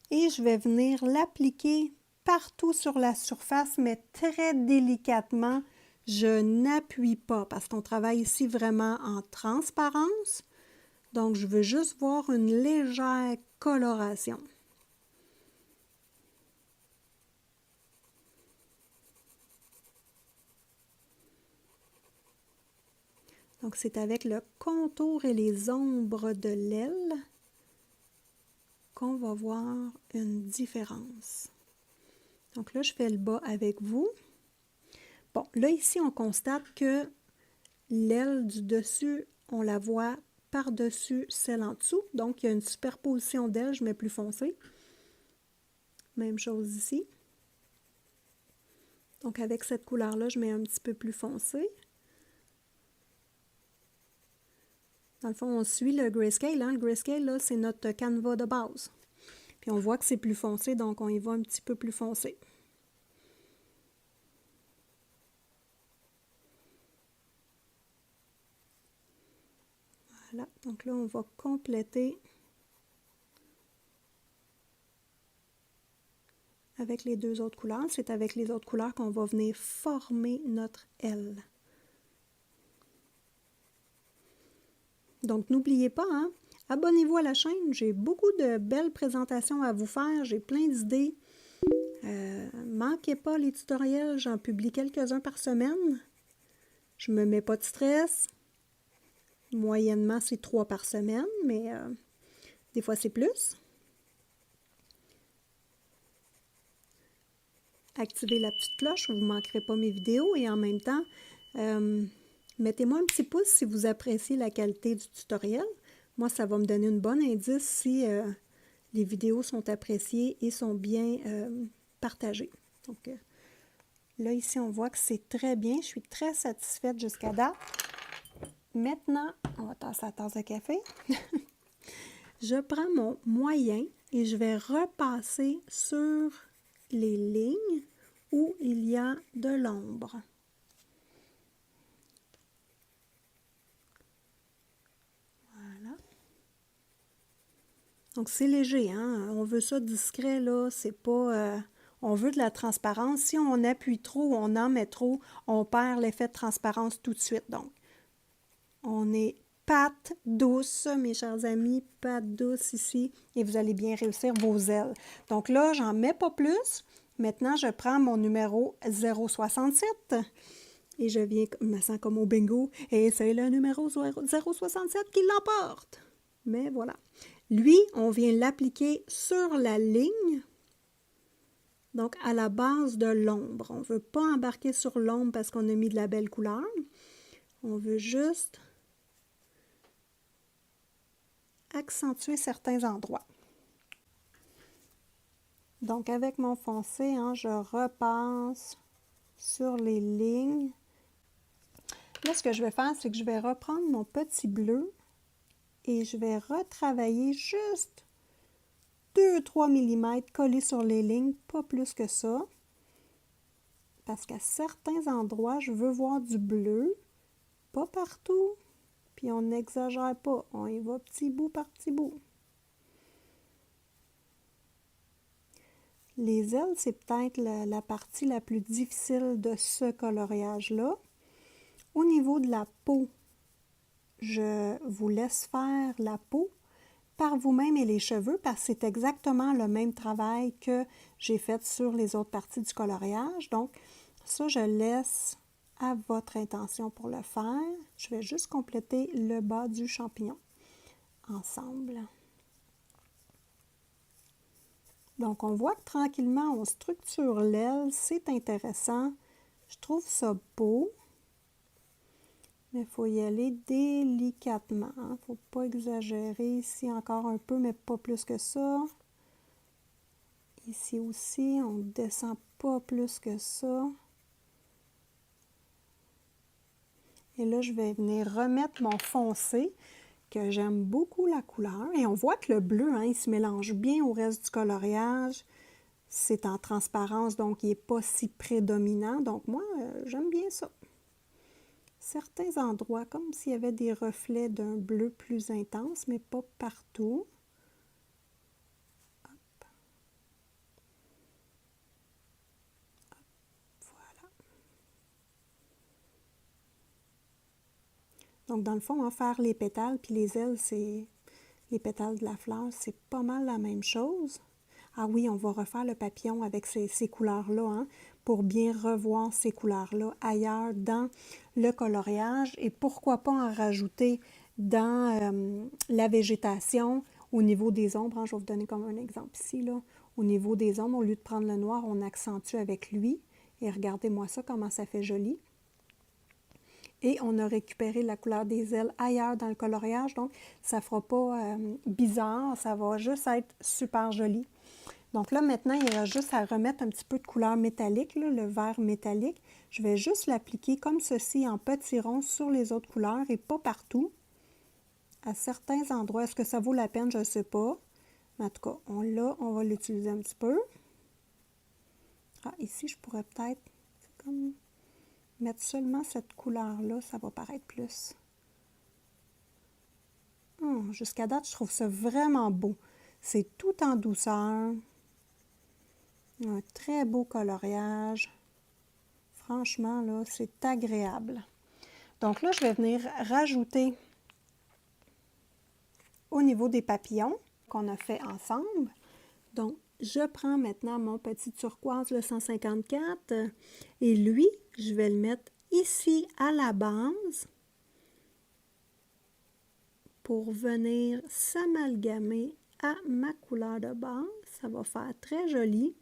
Et je vais venir l'appliquer partout sur la surface, mais très délicatement. Je n'appuie pas parce qu'on travaille ici vraiment en transparence. Donc, je veux juste voir une légère coloration. Donc, c'est avec le contour et les ombres de l'aile qu'on va voir une différence. Donc là, je fais le bas avec vous. Bon, là, ici, on constate que l'aile du dessus, on la voit par-dessus celle en dessous. Donc, il y a une superposition d'ailes, je mets plus foncé. Même chose ici. Donc, avec cette couleur-là, je mets un petit peu plus foncé. Dans le fond, on suit le grayscale. Hein? Le grayscale, là, c'est notre canevas de base. Puis, on voit que c'est plus foncé, donc on y va un petit peu plus foncé. Voilà, donc là, on va compléter avec les deux autres couleurs. C'est avec les autres couleurs qu'on va venir former notre aile. Donc, n'oubliez pas, hein, abonnez-vous à la chaîne. J'ai beaucoup de belles présentations à vous faire. J'ai plein d'idées. Manquez pas les tutoriels. J'en publie quelques-uns par semaine. Je me mets pas de stress. Moyennement, c'est 3 par semaine, mais des fois, c'est plus. Activez la petite cloche, vous ne manquerez pas mes vidéos. Et en même temps, mettez-moi un petit pouce si vous appréciez la qualité du tutoriel. Moi, ça va me donner une bonne indice si les vidéos sont appréciées et sont bien partagées. Donc, là, ici, on voit que c'est très bien. Je suis très satisfaite jusqu'à date. Maintenant, on va tasser la tasse de café. Je prends mon moyen et je vais repasser sur les lignes où il y a de l'ombre. Voilà. Donc, c'est léger, hein? On veut ça discret, là. C'est pas... on veut de la transparence. Si on appuie trop, on en met trop, on perd l'effet de transparence tout de suite. Donc, on est pâte douce, mes chers amis, pâte douce ici, et vous allez bien réussir vos ailes. Donc là, j'en mets pas plus. Maintenant, je prends mon numéro 067 et je viens, me sens comme au bingo, et c'est le numéro 067 qui l'emporte. Mais voilà. Lui, on vient l'appliquer sur la ligne, donc à la base de l'ombre. On ne veut pas embarquer sur l'ombre parce qu'on a mis de la belle couleur. On veut juste accentuer certains endroits. Donc, avec mon foncé, hein, je repasse sur les lignes. Là, ce que je vais faire, c'est que je vais reprendre mon petit bleu et je vais retravailler juste 2-3 mm collés sur les lignes, pas plus que ça. Parce qu'à certains endroits, je veux voir du bleu, pas partout. Puis on n'exagère pas, on y va petit bout par petit bout. Les ailes, c'est peut-être la partie la plus difficile de ce coloriage-là. Au niveau de la peau, je vous laisse faire la peau par vous-même et les cheveux parce que c'est exactement le même travail que j'ai fait sur les autres parties du coloriage. Donc, ça, je laisse à votre intention pour le faire. Je vais juste compléter le bas du champignon ensemble. Donc, on voit que tranquillement, on structure l'aile. C'est intéressant. Je trouve ça beau. Mais il faut y aller délicatement. Il ne faut pas exagérer. Ici, encore un peu, mais pas plus que ça. Ici aussi, on ne descend pas plus que ça. Et là, je vais venir remettre mon foncé, que j'aime beaucoup la couleur. Et on voit que le bleu, hein, il se mélange bien au reste du coloriage. C'est en transparence, donc il n'est pas si prédominant. Donc moi, j'aime bien ça. Certains endroits, comme s'il y avait des reflets d'un bleu plus intense, mais pas partout. Hop. Voilà. Donc, dans le fond, on va faire les pétales, puis les ailes, c'est les pétales de la fleur, c'est pas mal la même chose. Ah oui, on va refaire le papillon avec ces couleurs-là, hein, pour bien revoir ces couleurs-là ailleurs dans le coloriage. Et pourquoi pas en rajouter dans la végétation au niveau des ombres. Hein, je vais vous donner comme un exemple ici, là. Au niveau des ombres, au lieu de prendre le noir, on accentue avec lui. Et regardez-moi ça, comment ça fait joli. Et on a récupéré la couleur des ailes ailleurs dans le coloriage, donc ça ne fera pas bizarre, ça va juste être super joli. Donc là, maintenant, il y a juste à remettre un petit peu de couleur métallique, là, le vert métallique. Je vais juste l'appliquer comme ceci en petits ronds sur les autres couleurs et pas partout. À certains endroits, est-ce que ça vaut la peine? Je ne sais pas. Mais en tout cas, on va l'utiliser un petit peu. Ah, ici, je pourrais peut-être mettre seulement cette couleur-là, ça va paraître plus. Jusqu'à date, je trouve ça vraiment beau. C'est tout en douceur. Un très beau coloriage. Franchement, là, c'est agréable. Donc là, je vais venir rajouter au niveau des papillons qu'on a fait ensemble. Donc, je prends maintenant mon petit turquoise, le 154, et lui, je vais le mettre ici à la base pour venir s'amalgamer à ma couleur de base. Ça va faire très joli.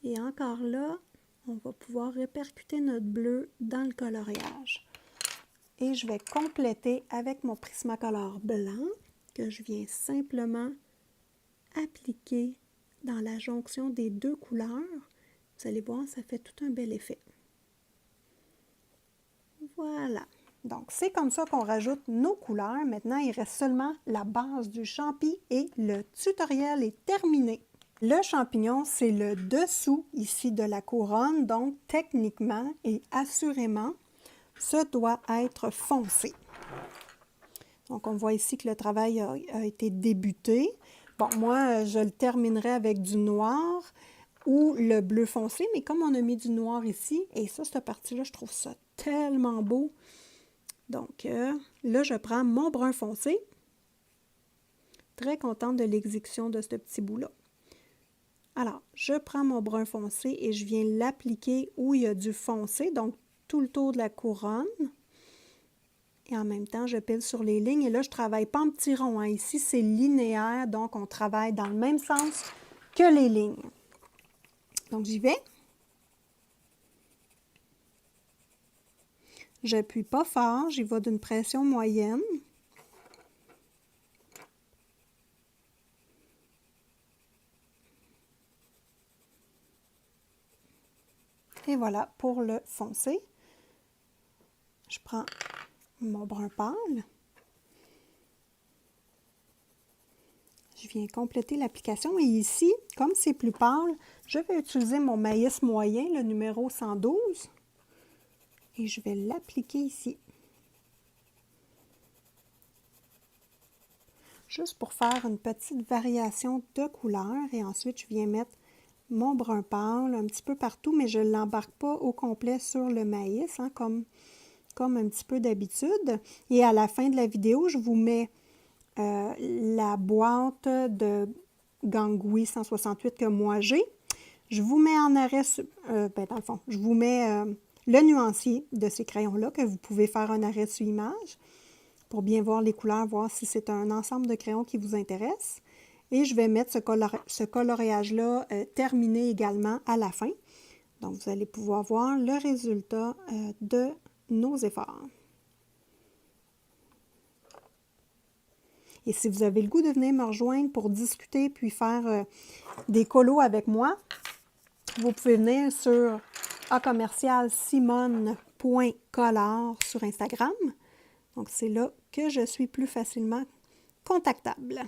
Et encore là, on va pouvoir répercuter notre bleu dans le coloriage. Et je vais compléter avec mon Prismacolor blanc que je viens simplement appliquer dans la jonction des deux couleurs. Vous allez voir, ça fait tout un bel effet. Voilà. Donc, c'est comme ça qu'on rajoute nos couleurs. Maintenant, il reste seulement la base du champi et le tutoriel est terminé. Le champignon, c'est le dessous ici de la couronne, donc techniquement et assurément, ce doit être foncé. Donc, on voit ici que le travail a été débuté. Bon, moi, je le terminerai avec du noir ou le bleu foncé, mais comme on a mis du noir ici, et ça, cette partie-là, je trouve ça tellement beau. Donc, là, je prends mon brun foncé. Très contente de l'exécution de ce petit bout-là. Alors, je prends mon brun foncé et je viens l'appliquer où il y a du foncé, donc tout le tour de la couronne. Et en même temps, je pile sur les lignes. Et là, je ne travaille pas en petits ronds. Hein. Ici, c'est linéaire, donc on travaille dans le même sens que les lignes. Donc, j'y vais. J'appuie pas fort, j'y vais d'une pression moyenne. Et voilà pour le foncé. Je prends mon brun pâle. Je viens compléter l'application et ici, comme c'est plus pâle, je vais utiliser mon maïs moyen, le numéro 112. Et je vais l'appliquer ici. Juste pour faire une petite variation de couleur. Et ensuite, je viens mettre mon brun pâle un petit peu partout, mais je ne l'embarque pas au complet sur le maïs, hein, comme un petit peu d'habitude. Et à la fin de la vidéo, je vous mets la boîte de Gangui 168 que moi j'ai. Je vous mets en arrêt, dans le fond, je vous mets le nuancier de ces crayons-là que vous pouvez faire un arrêt sur image pour bien voir les couleurs, voir si c'est un ensemble de crayons qui vous intéresse. Et je vais mettre ce coloriage-là terminé également à la fin. Donc, vous allez pouvoir voir le résultat de nos efforts. Et si vous avez le goût de venir me rejoindre pour discuter puis faire des colos avec moi, vous pouvez venir sur @simone.color sur Instagram. Donc, c'est là que je suis plus facilement contactable.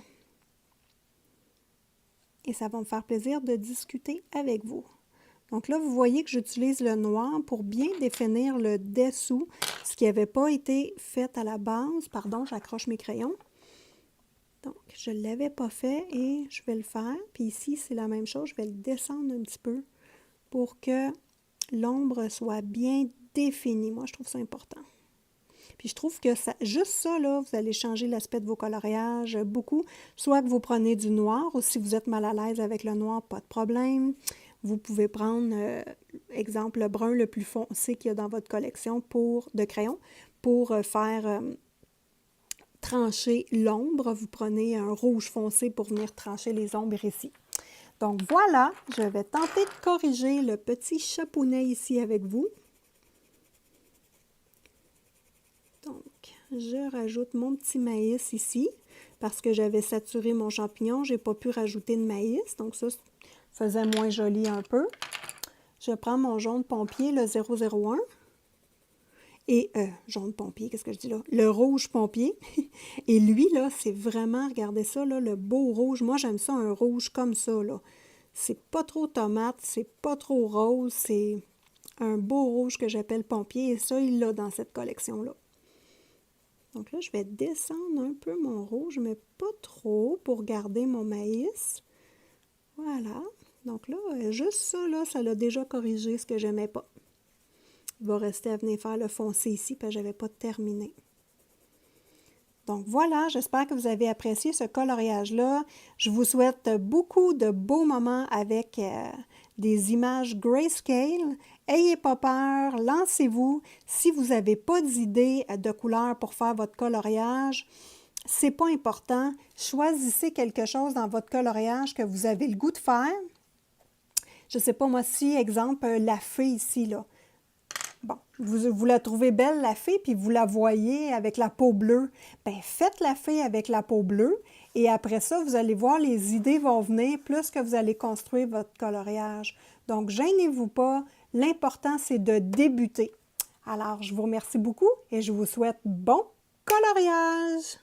Et ça va me faire plaisir de discuter avec vous. Donc là, vous voyez que j'utilise le noir pour bien définir le dessous, ce qui n'avait pas été fait à la base. Pardon, j'accroche mes crayons. Donc, je ne l'avais pas fait et je vais le faire. Puis ici, c'est la même chose. Je vais le descendre un petit peu pour que l'ombre soit bien définie. Moi, je trouve ça important. Puis je trouve que juste ça, là, vous allez changer l'aspect de vos coloriages beaucoup. Soit que vous prenez du noir, ou si vous êtes mal à l'aise avec le noir, pas de problème. Vous pouvez prendre, exemple, le brun le plus foncé qu'il y a dans votre collection de crayons pour faire trancher l'ombre. Vous prenez un rouge foncé pour venir trancher les ombres ici. Donc voilà, je vais tenter de corriger le petit chapounet ici avec vous. Donc, je rajoute mon petit maïs ici parce que j'avais saturé mon champignon. Je n'ai pas pu rajouter de maïs, donc ça faisait moins joli un peu. Je prends mon jaune pompier, le 001. Et, jaune pompier, qu'est-ce que je dis là? Le rouge pompier. Et lui, là, c'est vraiment, regardez ça, là, le beau rouge. Moi, j'aime ça, un rouge comme ça, là. C'est pas trop tomate, c'est pas trop rose, c'est un beau rouge que j'appelle pompier. Et ça, il l'a dans cette collection-là. Donc là, je vais descendre un peu mon rouge, mais pas trop pour garder mon maïs. Voilà. Donc là, juste ça, là, ça l'a déjà corrigé ce que j'aimais pas. Il va rester à venir faire le foncé ici, parce que je n'avais pas terminé. Donc voilà, j'espère que vous avez apprécié ce coloriage-là. Je vous souhaite beaucoup de beaux moments avec des images grayscale. Ayez pas peur, lancez-vous. Si vous n'avez pas d'idée de couleur pour faire votre coloriage, c'est pas important. Choisissez quelque chose dans votre coloriage que vous avez le goût de faire. Je ne sais pas, moi, si, exemple, la fée ici, là. Bon, vous la trouvez belle, la fée, puis vous la voyez avec la peau bleue. Bien, faites la fée avec la peau bleue, et après ça, vous allez voir, les idées vont venir plus que vous allez construire votre coloriage. Donc, gênez-vous pas. L'important, c'est de débuter. Alors, je vous remercie beaucoup et je vous souhaite bon coloriage!